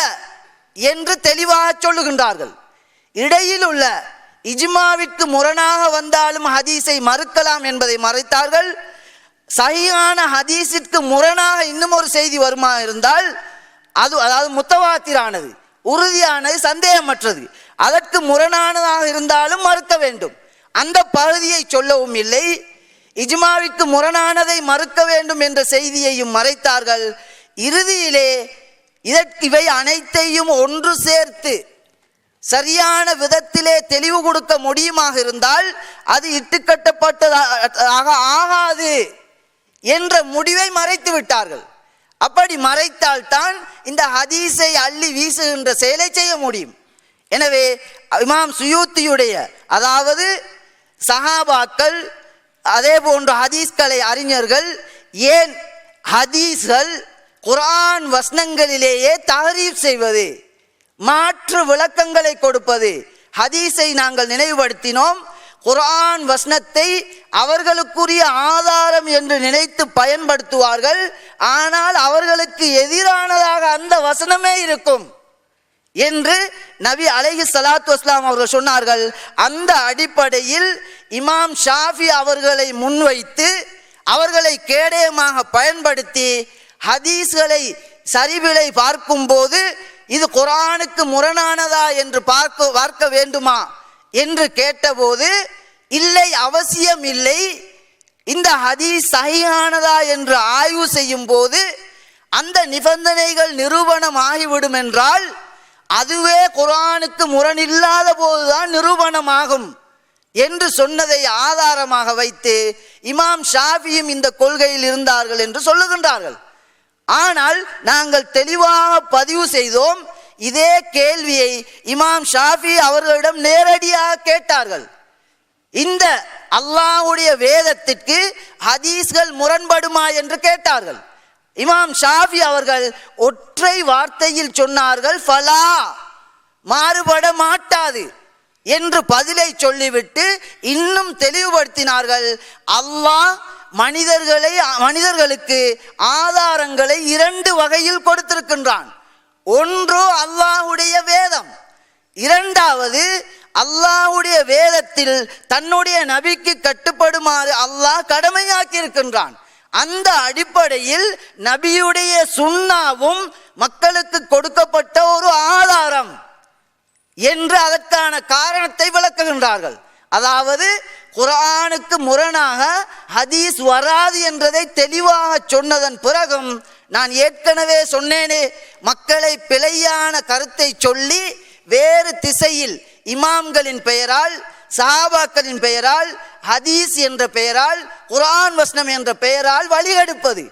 என்று தெளிவாக சொல்லுகின்றார்கள். இடையில் உள்ள இஜ்மாவிற்கு முரணாக வந்தாலும் ஹதீஸை மறுக்கலாம் என்பதை மறைத்தார்கள். சஹீஹான ஹதீஸிற்கு முரணாக இன்னும் ஒரு செய்தி வருமா இருந்தால், அதாவது முத்தவாத்திரானது, உறுதியானது, சந்தேகமற்றது, அதற்கு முரணானதாக இருந்தாலும் மறுக்க வேண்டும். அந்த பகுதியை சொல்லவும் இல்லை. இஜ்மாவிற்கு முரணானதை மறுக்க வேண்டும் என்ற செய்தியையும் மறைத்தார்கள். இறுதியிலே இவை அனைத்தையும் ஒன்று சேர்த்து சரியான விதத்திலே தெளிவு கொடுக்க முடியுமாக இருந்தால் அது இட்டுக்கட்டப்பட்டதாக ஆகாது என்ற முடிவை மறைத்து விட்டார்கள். அப்படி மறைத்தால்தான் இந்த ஹதீஸை அள்ளி வீசுகின்ற செயலை செய்ய முடியும். எனவே இமாம் சுயூத்தியுடைய, அதாவது சஹாபாக்கள், அதே போன்று ஹதீஸ்களை அறிஞர்கள், ஏன் ஹதீஸ்கள் குர்ஆன் வசனங்களிலேயே தஹரீஃப் செய்வது, மாற்று விளக்கங்களை கொடுப்பது. ஹதீஸை நாங்கள் நினைவுபடுத்தினோம், குர்ஆன் வசனத்தை அவர்களுக்குரிய ஆதாரம் என்று நினைத்து பயன்படுத்துவார்கள். ஆனால் அவர்களுக்கு எதிரானதாக அந்த வசனமே இருக்கும் என்று நபி அலைஹி ஸலாத்து வஸ்ஸலாம் அவர்கள் சொன்னார்கள். அந்த அடிப்படையில் இமாம் ஷாஃபி அவர்களை முன்வைத்து அவர்களை கேடயமாக பயன்படுத்தி ஹதீஸ்களை சரிவிலை பார்க்கும்போது இது குர்ஆனுக்கு முரணானதா என்று பார்க்க வேண்டுமா என்று கேட்டபோது, இல்லை, அவசியம் இல்லை, இந்த ஹதீஸ் சஹீஹானதா என்று ஆய்வு செய்யும் போது அந்த நிபந்தனைகள் நிரூபணம் ஆகிவிடும் என்றால் அதுவே குர்ஆனுக்கு முரணில்லாத போதுதான் நிரூபணமாகும் என்று சொன்னதை ஆதாரமாக வைத்து இமாம் ஷாஃபியும் இந்த கொள்கையில் இருந்தார்கள் என்று சொல்லுகின்றார்கள். ஆனால் நாங்கள் தெளிவாக பதிவு செய்தோம், இதே கேள்வியை இமாம் ஷாஃபி அவர்களிடம் நேரடியாக கேட்டார்கள். இந்த அல்லாஹ்வுடைய வேதத்திற்கு ஹதீஸ்கள் முரண்படுமா என்று கேட்டார்கள். இமாம் ஷாஃபி அவர்கள் ஒற்றை வார்த்தையில் சொன்னார்கள், ஃபலா, மாறுபட மாட்டாது என்று பதிலை சொல்லிவிட்டு இன்னும் தெளிவுபடுத்தினார்கள், அல்லாஹ் மனிதர்களுக்கு ஆதாரங்களை 2 வகையில் கொடுத்திருக்கின்றான். ஒன்று அல்லாஹ்வுடைய வேதம், இரண்டாவது அல்லாஹ்வுடைய வேதத்தில் தன்னுடைய நபிக்கு கட்டுப்படுமாறு அல்லாஹ் கடமையாக்கி இருக்கின்றான். அந்த அடிப்படையில் நபியுடைய சுன்னாவும் மக்களுக்கு கொடுக்கப்பட்ட ஒரு ஆதாரம் என்று அதற்கான காரணத்தை விளக்குகின்றார்கள். அதாவது குர்ஆனுக்கு முரணாக ஹதீஸ் வராது என்றதை தெளிவாக சொன்னதன் பிறகும் நான் ஏற்கனவே சொன்னேனே, மக்களை பிழையான கருத்தை சொல்லி வேறு திசையில் இமாம்களின் பெயரால், சஹாபாக்களின் பெயரால், ஹதீஸ் என்ற பெயரால், குர்ஆன் வசனம் என்ற பெயரால் வழிகெடுப்பது,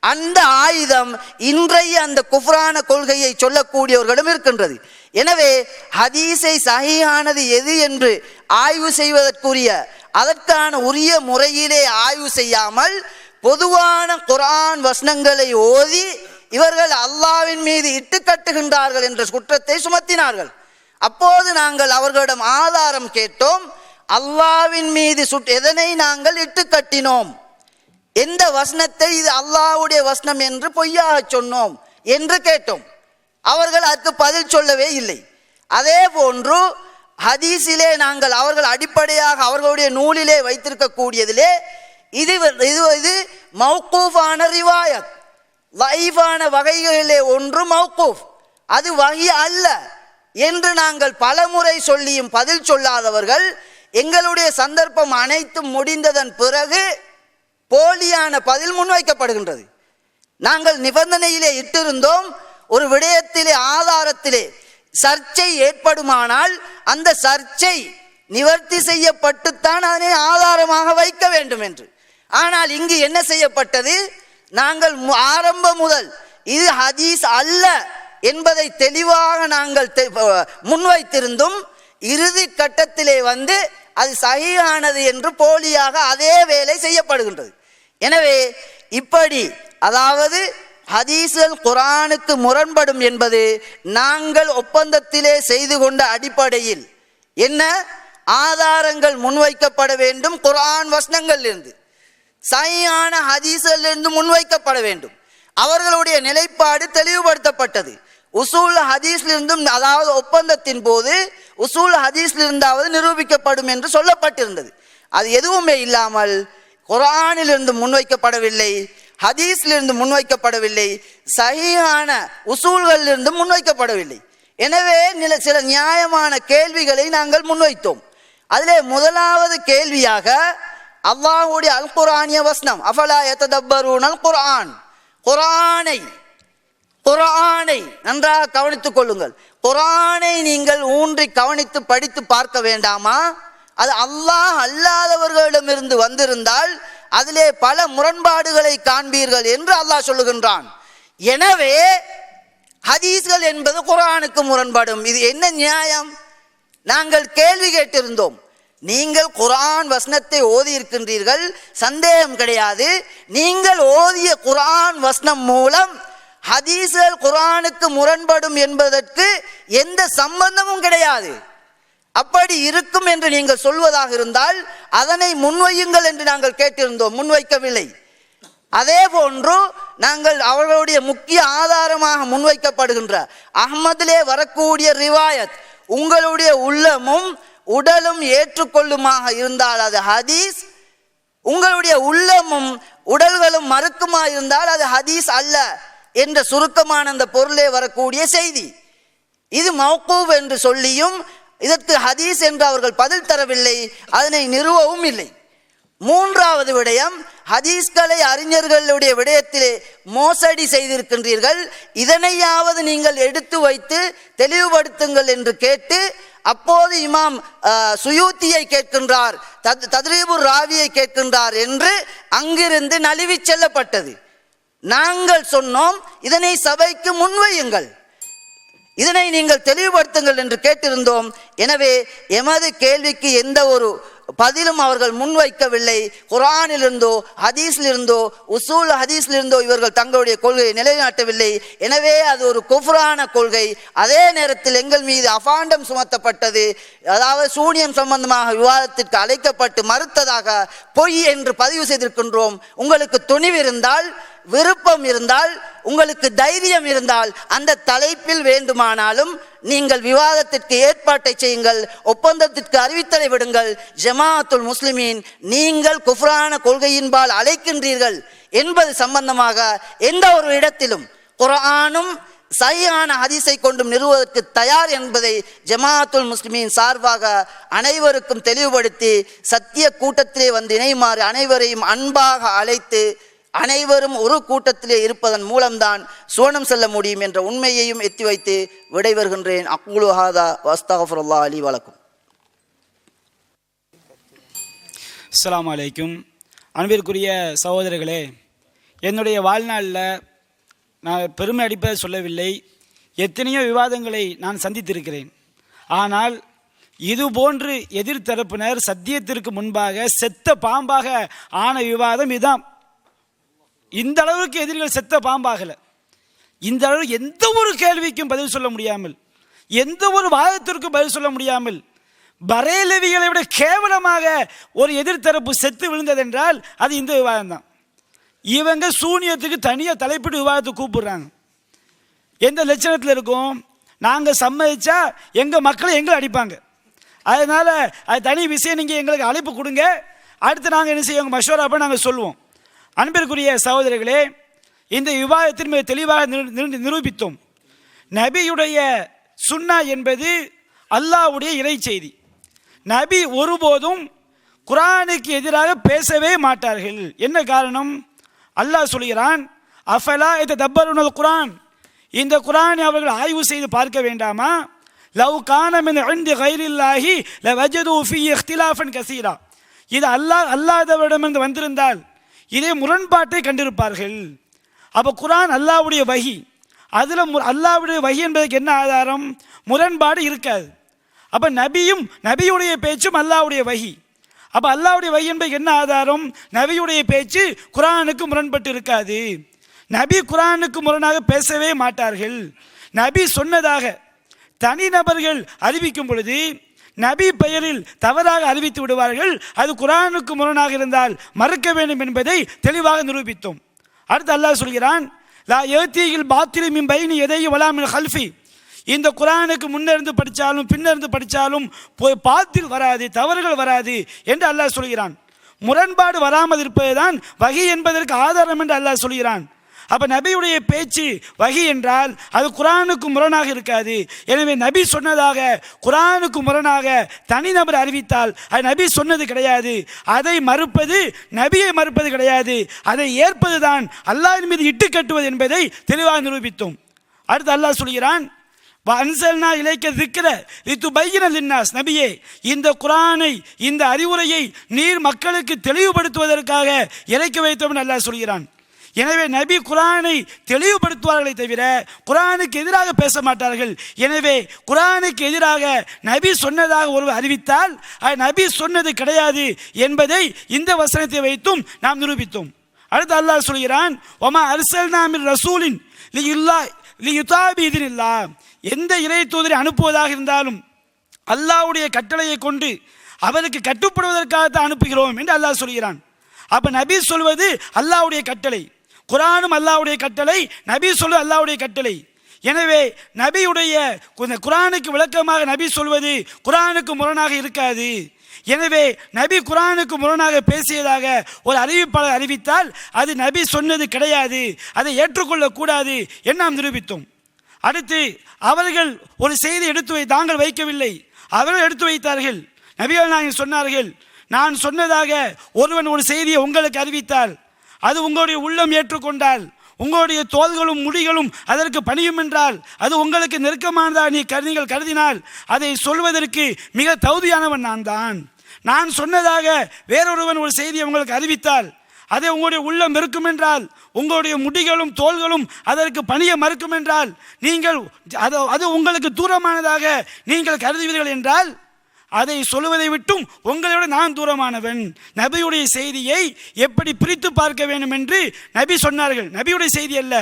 அந்த ஆயுதம் இன்றைய அந்த குஃப்ரான கொள்கையை சொல்லக்கூடியவர்களிடம் இருக்கின்றது. எனவே ஹதீஸை சஹீஹானது எது என்று ஆய்வு செய்வதற்குரிய அதற்கான உரிய முறையிலே ஆய்வு செய்யாமல் பொதுவான குர்ஆன் வசனங்களை ஓதி இவர்கள் அல்லாஹ்வின் மீது இட்டு கட்டுகின்றார்கள் என்ற குற்றத்தை சுமத்தினார்கள். அப்போது நாங்கள் அவர்களிடம் ஆதாரம் கேட்டோம். அல்லாஹ்வின் மீது எதனை நாங்கள் இட்டு கட்டினோம், எந்த வசனத்தை இது அல்லாஹ்வுடைய வசனம் என்று பொய்யாக சொன்னோம் என்று கேட்டோம். அவர்கள் அதற்கு பதில் சொல்லவே இல்லை. அதே போன்று ஹதீஸிலே நாங்கள் அவர்கள் அடிப்படையாக அவர்களுடைய நூலிலே வைத்திருக்கக்கூடியதிலே இது மௌகூஃபான ரிவாயத், லைஃபான வகைகளிலே ஒன்று மௌகூஃப், அது வஹி அல்ல என்று நாங்கள் பலமுறை சொல்லியும் பதில் சொல்லாதவர்கள் எங்களுடைய சந்தர்ப்பம் அனைத்தும் முடிந்ததன் பிறகு போலியான பதில் முன்வைக்கப்படுகின்றது. நாங்கள் நிபந்தனையிலே இட்டிருந்தோம், ஒரு விடயத்திலே ஆதாரத்திலே சர்ச்சை ஏற்படுமானால் அந்த சர்ச்சை நிவர்த்தி செய்யப்பட்டுத்தான் அதனை ஆதாரமாக வைக்க வேண்டும் என்று. ஆனால் இங்கு என்ன செய்யப்பட்டது, நாங்கள் ஆரம்பம் முதல் இது ஹதீஸ் அல்ல என்பதை தெளிவாக நாங்கள் முன்வைத்திருந்தும் இறுதி கட்டத்திலே வந்து அது சஹீஹானது என்று போலியாக அதே வேலை செய்யப்படுகின்றது. எனவே இப்படி அதாவது ஹதீஸ்கள் குர்ஆனுக்கு முரண்படும் என்பது நாங்கள் ஒப்பந்தத்திலே செய்து கொண்ட அடிப்படையில் என்ன ஆதாரங்கள் முன்வைக்கப்பட வேண்டும், குர்ஆன் வசனங்களிலிருந்து சஹீஹான ஹதீஸ்களிலிருந்து முன்வைக்கப்பட வேண்டும். அவர்களுடைய நிலைப்பாடு தெளிவுபடுத்தப்பட்டது. உசூல் ஹதீஸ்லிருந்தும், அதாவது ஒப்பந்தத்தின் போது உசூல் ஹதீஸ்லிருந்தாவது நிரூபிக்கப்படும் என்று சொல்லப்பட்டிருந்தது. அது எதுவுமே இல்லாமல் குர்ஆனிலிருந்து முன்வைக்கப்படவில்லை, ஹதீஸிலிருந்து முன்வைக்கப்படவில்லை, சஹீஹான உசூல்களிலிருந்து முன்வைக்கப்படவில்லை. எனவே சில நியாயமான கேள்விகளை நாங்கள் முன்வைத்தோம். அதிலே முதலாவது கேள்வியாக அல்லாஹ்வுடைய அல் குர்ஆனிய வசனம், அஃபலா யததப்பரூனல் குர்ஆன், குர்ஆனை நன்றாக கவனித்துக் கொள்ளுங்கள். குர்ஆனை நீங்கள் ஊன்றி கவனித்து படித்து பார்க்க வேண்டாமா? அது அல்லாஹ் அல்லாதவர்களிடமிருந்து வந்திருந்தால் அதிலே பல முரண்பாடுகளை காண்பீர்கள் என்று அல்லாஹ் சொல்லுகின்றான். எனவே ஹதீஸ்கள் என்பது குர்ஆனுக்கு முரண்படும். இது என்ன நியாயம்? நாங்கள் கேள்வி கேட்டிருந்தோம். நீங்கள் குர்ஆன் வசனத்தை ஓதி இருக்கின்றீர்கள், சந்தேகம் கிடையாது. நீங்கள் ஓதிய குர்ஆன் வசனம் மூலம் ஹதீஸ்கள் குர்ஆனுக்கு முரண்படும் என்பதற்கு எந்த சம்பந்தமும் கிடையாது. அப்படி இருக்கும் என்று நீங்கள் சொல்வதாக இருந்தால் அதனை முன்வையுங்கள் என்று நாங்கள் கேட்டிருந்தோம், முன்வைக்கவில்லை. அதே போன்று நாங்கள் அவர்களுடைய முக்கிய ஆதாரமாக முன்வைக்கப்படுகின்ற அஹ்மதிலே வரக்கூடிய ரிவாயத், உங்களுடைய உள்ளமும் உடலும் ஏற்றுக்கொள்ளுமாக இருந்தால் அது ஹதீஸ், உங்களுடைய உள்ளமும் உடல்களும் மறுக்குமா இருந்தால் அது ஹதீஸ் அல்ல என்ற சுருக்கமான அந்த பொருளே வரக்கூடிய செய்தி. இது மௌகூஃப் என்று சொல்லியும் இதற்கு ஹதீஸ் என்று அவர்கள் பதில் தரவில்லை, அதனை நிறுவவும் இல்லை. மூன்றாவது விடயம், ஹதீஸ்களை அறிஞர்களுடைய விடயத்திலே மோசடி செய்திருக்கின்றீர்கள், இதனையாவது நீங்கள் எடுத்து வைத்து தெளிவுபடுத்துங்கள் என்று கேட்டு அப்போது இமாம் சுயூத்தியை கேட்கின்றார், தத்ரீபுர் ராவியை கேட்கின்றார் என்று அங்கிருந்து நழுவி செல்லப்பட்டது. நாங்கள் சொன்னோம், இதனை சபைக்கு முன்வையுங்கள், இதனை நீங்கள் தெளிவுபடுத்துங்கள் என்று கேட்டிருந்தோம். எனவே எமது கேள்விக்கு எந்த ஒரு பதிலும் அவர்கள் முன்வைக்கவில்லை. குர்ஆனிலிருந்தோ ஹதீஸிலிருந்தோ உசூல் ஹதீஸிலிருந்தோ இவர்கள் தங்களுடைய கொள்கையை நிலைநாட்டவில்லை. எனவே அது ஒரு குஃப்ரான கொள்கை. அதே நேரத்தில் எங்கள் மீது அபாண்டம் சுமத்தப்பட்டது, அதாவது சூனியம் சம்பந்தமாக விவாதத்திற்கு அழைக்கப்பட்டு மறுத்ததாக பொய் என்று பதிவு செய்திருக்கின்றோம். உங்களுக்கு துணிவு இருந்தால் விருப்பம் இருந்தால், உங்களுக்கு தைரியம் இருந்தால் அந்த தலைப்பில் வேண்டுமானாலும் நீங்கள் விவாதத்திற்கு ஏற்பாட்டை செய்யுங்கள், ஒப்பந்தத்திற்கு அறிவித்தலை விடுங்கள். ஜமாஅத்துல் முஸ்லிமீன் நீங்கள் குஃப்ரான கொள்கையின்பால் அழைக்கின்றீர்கள் என்பது சம்பந்தமாக எந்த ஒரு இடத்திலும் குர்ஆனும் சஹீஹான ஹதீஸை கொண்டும் நிறுவுவதற்கு தயார் என்பதை ஜமாஅத்துல் முஸ்லிமீன் சார்பாக அனைவருக்கும் தெளிவுபடுத்தி, சத்திய கூட்டத்திலே வந்து இணையுமாறு அனைவரையும் அன்பாக அழைத்து, அனைவரும் ஒரு கூட்டத்திலே இருப்பதன் மூலம்தான் சுவனம் செல்ல முடியும் என்ற உண்மையையும் எத்தி வைத்து விடைபெறுகின்றேன். அக்லு ஹாதா வஸ்தக்ஃபிருல்லாஹ் லி வலக்கும். அஸ்ஸலாமு அலைக்கும். அன்பிற்குரிய சகோதரர்களே, என்னுடைய வாழ்நாளில் நான் பெருமை அடிப்பதை சொல்லவில்லை, எத்தனையோ விவாதங்களை நான் சந்தித்திருக்கிறேன். ஆனால் இதுபோன்று எதிர்த்தரப்பினர் சத்தியத்திற்கு முன்பாக செத்த பாம்பாக ஆன விவாதம் இதுதான். இந்த அளவுக்கு எதிரிகள் செத்த பாம்பாகலை. இந்த அளவு எந்த ஒரு கேள்விக்கும் பதில் சொல்ல முடியாமல், எந்த ஒரு வாதத்திற்கும் பதில் சொல்ல முடியாமல், பரேலவிகளை விட கேவலமாக ஒரு எதிர்த்தரப்பு செத்து விழுந்ததென்றால் அது இந்த விவாதம் தான். இவங்க சூனியத்துக்கு தனியாக தலைப்பிட்டு விவாதத்தை கூப்பிடுறாங்க. எந்த லட்சணத்தில் இருக்கும்? நாங்கள் சம்மதிச்சா எங்கள் மக்களை எங்களை அடிப்பாங்க, அதனால் அது தனி விஷயம், நீங்கள் எங்களுக்கு அழைப்பு கொடுங்க, அடுத்து நாங்கள் என்ன செய்வோம், மஷோராப்ப நாங்கள் சொல்லுவோம். அன்பிற்குரிய சகோதரர்களே, இந்த விவாதத்தின் மிக தெளிவாக நிரூபித்தோம். நபியுடைய சுன்னா என்பது அல்லாஹ்வுடைய இறை செய்தி. நபி ஒருபோதும் குர்ஆனுக்கு எதிராக பேசவே மாட்டார்கள். என்ன காரணம்? அல்லாஹ் சொல்கிறான், அஃபலா யததப்பருனல் குர்ஆன், இந்த குர்ஆனை அவர்கள் ஆய்வு செய்து பார்க்க வேண்டாமா? லவ் கான மின் இன்தி கைரில்லாஹி லவஜது ஃபீ இக்திலாஃபன் கஸீரா, இது அல்லாஹ்விடமிருந்து வந்திருந்தால் இதே முரண்பாட்டை கண்டிருப்பார்கள். அப்போ குர்ஆன் அல்லாஹ்வுடைய வஹி, அதில் அல்லாஹ்வுடைய வஹி என்பதற்கு என்ன ஆதாரம்? முரண்பாடு இருக்காது. அப்போ நபியுடைய பேச்சும் அல்லாஹ்வுடைய வஹி. அப்போ அல்லாஹ்வுடைய வஹி என்பதற்கு என்ன ஆதாரம்? நபியுடைய பேச்சு குர்ஆனுக்கு முரண்பட்டு இருக்காது. நபி குர்ஆனுக்கு முரணாக பேசவே மாட்டார்கள். நபி சொன்னதாக தனிநபர்கள் அறிவிக்கும் பொழுது நபி பெயரில் தவறாக அறிவித்து விடுவார்கள். அது குர்ஆனுக்கு முரணாக இருந்தால் மறுக்க வேண்டும் என்பதை தெளிவாக நிரூபித்தோம். அடுத்து அல்லாஹ் சொல்கிறான், லா யதீஹில் பாத்திலு மின் பைனி யதைஹி வலா மின் ஹல்ஃபி, இந்த குர்ஆனுக்கு முன்னிருந்து படித்தாலும் பின்னிருந்து படித்தாலும் பாத்தில் வராது, தவறுகள் வராது என்று அல்லாஹ் சொல்கிறான். முரண்பாடு வராமல் இருப்பதுதான் வஹி என்பதற்கு ஆதாரம் என்று அல்லாஹ் சொல்கிறான். அப்போ நபியுடைய பேச்சு வஹி என்றால் அது குர்ஆனுக்கு முரணாக இருக்காது. எனவே நபி சொன்னதாக குர்ஆனுக்கு முரணாக தனிநபர் அறிவித்தால் அது நபி சொன்னது கிடையாது. அதை மறுப்பது நபியை மறுப்பது கிடையாது, அதை ஏற்பது தான் அல்லாஹ்வின் மீது இட்டு கட்டுவது என்பதை தெளிவாக நிரூபித்தோம். அடுத்து அல்லாஹ் சொல்கிறான், அன்சல்னா இலைக்க திக்ர லிதுபையின லின்னாஸ், நபியே இந்த குர்ஆனை இந்த அறிவுரையை நீர் மக்களுக்கு தெளிவுபடுத்துவதற்காக இறக்கி வைத்தோம் என்று அல்லாஹ் சொல்கிறான். எனவே நபி குர்ஆனை தெளிவுபடுத்துவார்களே தவிர குர்ஆனுக்கு எதிராக பேச மாட்டார்கள். எனவே குர்ஆனுக்கு எதிராக நபி சொன்னதாக ஒருவர் அறிவித்தால் அது நபி சொன்னது கிடையாது என்பதை இந்த வசனத்தை வைத்தும் நாம் நிரூபித்தோம். அடுத்து அல்லாஹ் சொல்கிறான், ஒமா அர்சல்னா மின் ரசூலின் லியுதாபி இதினில்லாஹ், எந்த இறை தூதரை அனுப்புவதாக இருந்தாலும் அல்லாஹ்வுடைய கட்டளையை கொண்டு அவருக்கு கட்டுப்படுவதற்காகத்தான் அனுப்புகிறோம் என்று அல்லாஹ் சொல்கிறான். அப்ப நபி சொல்வது அல்லாஹ்வுடைய கட்டளை, குர்ஆனும் அல்லாஹ்வுடைய கட்டளை, நபி சொல்வது அல்லாஹ்வுடைய கட்டளை. எனவே நபியுடைய குர்ஆனுக்கு விளக்கமாக நபி சொல்வது குர்ஆனுக்கு முரணாக இருக்காது. எனவே நபி குர்ஆனுக்கு முரணாக பேசியதாக ஒரு அறிவிப்பாளர் அறிவித்தால் அது நபி சொன்னது கிடையாது, அதை ஏற்றுக்கொள்ளக்கூடாது என்று நாம் நிரூபித்தோம். அடுத்து அவர்கள் ஒரு செய்தி தாங்கள் வைக்கவில்லை, அவர்கள் எடுத்து வைத்தார்கள். நபிகள் நாயகம் சொன்னார்கள், நான் சொன்னதாக ஒருவன் ஒரு செய்தியை உங்களுக்கு அறிவித்தால், அது உங்களுடைய உள்ளம் ஏற்றுக்கொண்டால், உங்களுடைய தோள்களும் முடிகளும் அதற்கு பணியும் என்றால், அது உங்களுக்கு நெருக்கமானதாக நீங்கள் கருதினால் அதை சொல்வதற்கு மிக தகுதியானவன் நான் தான். நான் சொன்னதாக வேறொருவன் ஒரு செய்தியை உங்களுக்கு அறிவித்தால், அதை உங்களுடைய உள்ளம் வெறுக்கும் என்றால், உங்களுடைய முடிகளும் தோள்களும் அதற்கு பணிய மறுக்கும் என்றால், நீங்கள் அது உங்களுக்கு தூரமானதாக நீங்கள் கருதுவீர்கள் என்றால், அதை சொல்லுவதை விட்டும் உங்களை விட நான் தூரமானவன். நபியுடைய செய்தியை எப்படி பிரித்து பார்க்க வேண்டும் என்று நபி சொன்னார்கள். நபியுடைய செய்தி அல்ல,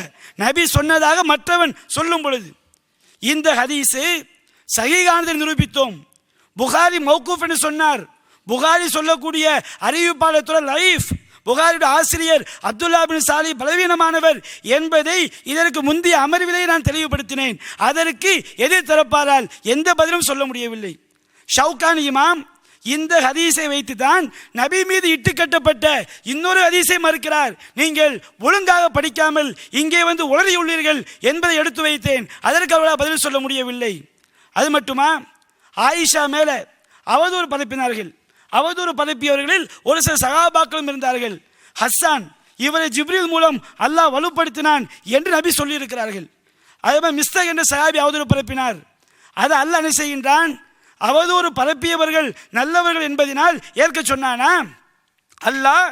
நபி சொன்னதாக மற்றவன் சொல்லும் பொழுது இந்த ஹதீஸு சஹீஹானதை நிரூபித்தோம். புகாரி மௌகூஃப் என்று சொன்னார். புகாரி சொல்லக்கூடிய அறிவிப்பாளர் லைஃப், புகாரியுடைய ஆசிரியர் அப்துல்லா பின் சாலி பலவீனமானவர் என்பதை இதற்கு முந்தைய அமர்விலேயே நான் தெளிவுபடுத்தினேன். அதற்கு எதிர் தரப்பாரால் எந்த பதிலும் சொல்ல முடியவில்லை. ஷவுகானி இமாம் இந்த ஹதீஸை வைத்து தான் நபி மீது இட்டு கட்டப்பட்ட இன்னொரு ஹதீஸை மறுக்கிறார். நீங்கள் ஒழுங்காக படிக்காமல் இங்கே வந்து உளறியுள்ளீர்கள் என்பதை எடுத்து வைத்தேன். அதற்கு அவர்களால் பதில் சொல்ல முடியவில்லை. அது மட்டுமா, ஆயிஷா மேல அவதூறு பரப்பினார்கள். அவதூறு பரப்பியவர்களில் ஒரு சில சகாபாக்களும் இருந்தார்கள். ஹஸ்ஸான், இவரை ஜிப்ரீல் மூலம் அல்லாஹ் வலுப்படுத்தினான் என்று நபி சொல்லியிருக்கிறார்கள். அதேமாதிரி மிஸ்தக் என்ற சஹாபி அவதூறு பரப்பினார். அதை அல்லாஹ் என்ன செய்கின்றான்? அவதூறு பரப்பியவர்கள் நல்லவர்கள் என்பதனால் ஏற்க சொன்னானா? அல்லாஹ்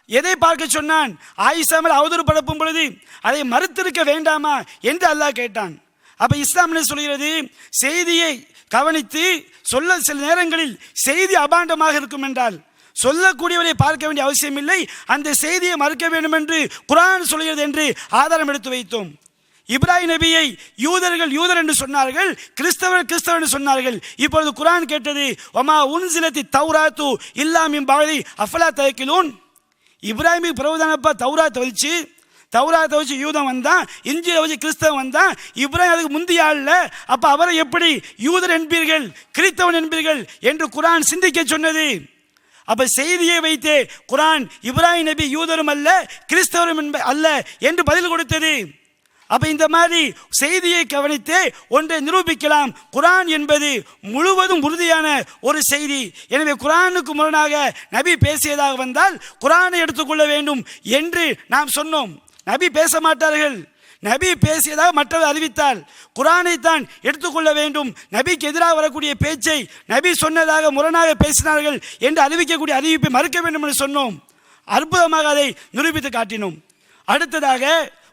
எதை பார்க்க சொன்னான்? ஆயிஷா மேல் அவதூறு பரப்பும் பொழுது அதை மறுத்திருக்க வேண்டாமா என்று அல்லாஹ் கேட்டான். அப்ப இஸ்லாம் என்ன சொல்கிறது? செய்தியை கவனித்து சொல்ல சில நேரங்களில் செய்தி அபாண்டமாக இருக்கும் என்றால் சொல்லக்கூடியவரை பார்க்க வேண்டிய அவசியம் இல்லை, அந்த செய்தியை மறுக்க வேண்டும் என்று குர்ஆன் சொல்கிறது என்று ஆதாரம் எடுத்து வைத்தோம். இப்ராஹிம் நபியை யூதர்கள் யூதர் என்று சொன்னார்கள், கிறிஸ்தவர் கிறிஸ்தவர் என்று சொன்னார்கள். இப்பொழுது குர்ஆன் கேட்டது, வமா உன்சிலத்தி தௌராத்து இல்லா மின் பஅதி அஃபலா தஅகிலூன். இப்ராஹிமுக்கு பிறகுதானப்பா தௌராத் வச்சு, தௌராத்தை வச்சு யூதன் வந்தான், இஞ்சிலை வச்சு கிறிஸ்தவன் வந்தான். இப்ராஹிம் அதுக்கு முந்தைய ஆள்ல, அப்ப அவரை எப்படி யூதர் என்பீர்கள் கிறிஸ்தவன் என்பீர்கள் என்று குர்ஆன் சிந்திக்க சொன்னது. அப்ப செய்தியை வைத்தே குர்ஆன் இப்ராஹிம் நபி யூதரும் அல்ல கிறிஸ்தவரும் அல்ல என்று பதில் கொடுத்தது. அப்ப இந்த மாதிரி செய்தியை கவனித்தே ஒன்றை நிரூபிக்கலாம். குர்ஆன் என்பது முழுவதும் உறுதியான ஒரு செய்தி. எனவே குர்ஆனுக்கு முரணாக நபி பேசியதாக வந்தால் குர்ஆனை எடுத்துக்கொள்ள வேண்டும் என்று நாம் சொன்னோம். நபி பேச மாட்டார்கள். நபி பேசியதாக மற்றவர் அறிவித்தால் குர்ஆனை தான் எடுத்துக்கொள்ள வேண்டும். நபிக்கு எதிராக வரக்கூடிய பேச்சை நபி சொன்னதாக முரணாக பேசினார்கள் என்று அறிவிக்கக்கூடிய அறிவிப்பை மறுக்க வேண்டும் என்று சொன்னோம். அற்புதமாக அதை நிரூபித்து காட்டினோம். அடுத்ததாக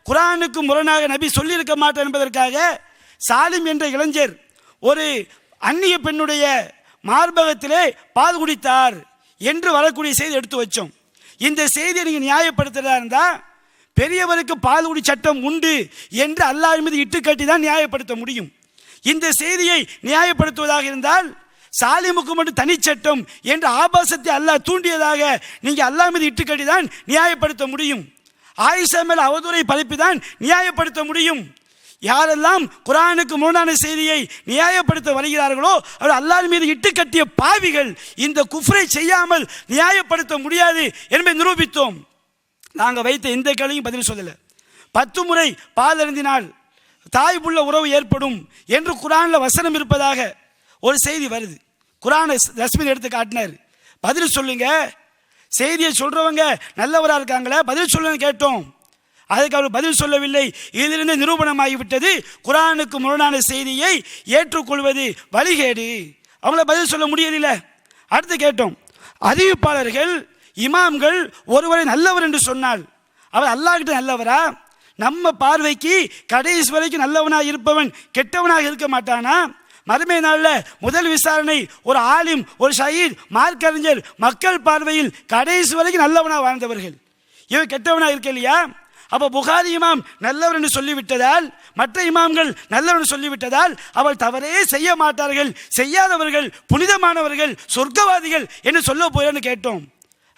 குர்ஆனுக்கு முரணாக நபி சொல்லியிருக்க மாட்டார் என்பதற்காக சாலிம் என்ற இளைஞர் ஒரு அந்நிய பெண்ணுடைய மார்பகத்திலே பால் குடித்தார் என்று வரக்கூடிய செய்தி எடுத்து வச்சோம். இந்த செய்தியை நீங்கள் நியாயப்படுத்துறதா இருந்தால் பெரியவருக்கு பால் குடி சட்டம் உண்டு என்று அல்லாஹ் மீது இட்டு கட்டி தான் நியாயப்படுத்த முடியும். இந்த செய்தியை நியாயப்படுத்துவதாக இருந்தால் சாலிமுக்கு மட்டும் தனிச்சட்டம் என்ற ஆபாசத்தை அல்லாஹ் தூண்டியதாக நீங்கள் அல்லாஹ் மீது இட்டு கட்டி தான் நியாயப்படுத்த முடியும். ஆயிஷா மேல் அவதூறை பரப்பி தான் நியாயப்படுத்த முடியும். யாரெல்லாம் குர்ஆனுக்கு முரணான செய்தியை நியாயப்படுத்த வருகிறார்களோ அவர் அல்லாஹ் மீது இட்டு கட்டிய பாவிகள். இந்த குஃப்ரை செய்யாமல் நியாயப்படுத்த முடியாது என்பதை நிரூபித்தோம். நாங்கள் வைத்த எந்த கேள்வியும் பதில் சொல்லலை. 10 முறை பால் அருந்தினால் தாய் புள்ள உறவு ஏற்படும் என்று குர்ஆனில் வசனம் இருப்பதாக ஒரு செய்தி வருது. குர்ஆனை ரஸ்மின் எடுத்து காட்டினார். பதில் சொல்லுங்க, செய்தியை சொல்றவங்க நல்லவராக இருக்காங்களே, பதில் சொல்லுங்க கேட்டோம். அதுக்கு அவர் பதில் சொல்லவில்லை. இதிலிருந்து நிரூபணமாகிவிட்டது குர்ஆனுக்கு முரணான செய்தியை ஏற்றுக்கொள்வது வழிகேடு. அவங்கள பதில் சொல்ல முடியதில்லை. அடுத்து கேட்டோம், அறிவிப்பாளர்கள் இமாம்கள் ஒருவரை நல்லவர் என்று சொன்னால் அவர் அல்லாஹ் கிட்ட நல்லவரா? நம்ம பார்வைக்கு கடைசி வரைக்கும் நல்லவனாக இருப்பவன் கெட்டவனாக இருக்க மாட்டானா? மறுமை நாளில் முதல் விசாரணை ஒரு ஆலிம், ஒரு ஷஹீத், மார்க்கறிஞர் மக்கள் பார்வையில் கடைசி வரைக்கும் நல்லவனாக வாழ்ந்தவர்கள். இவன் கெட்டவனாக இருக்க இல்லையா? அப்போ புகாரி இமாம் நல்லவர் என்று சொல்லிவிட்டதால், மற்ற இமாம்கள் நல்லவர் என்று சொல்லிவிட்டதால் அவள் தவறே செய்ய மாட்டார்கள், செய்யாதவர்கள் புனிதமானவர்கள் சொர்க்கவாதிகள் என்று சொல்ல போறேன்னு கேட்டோம்.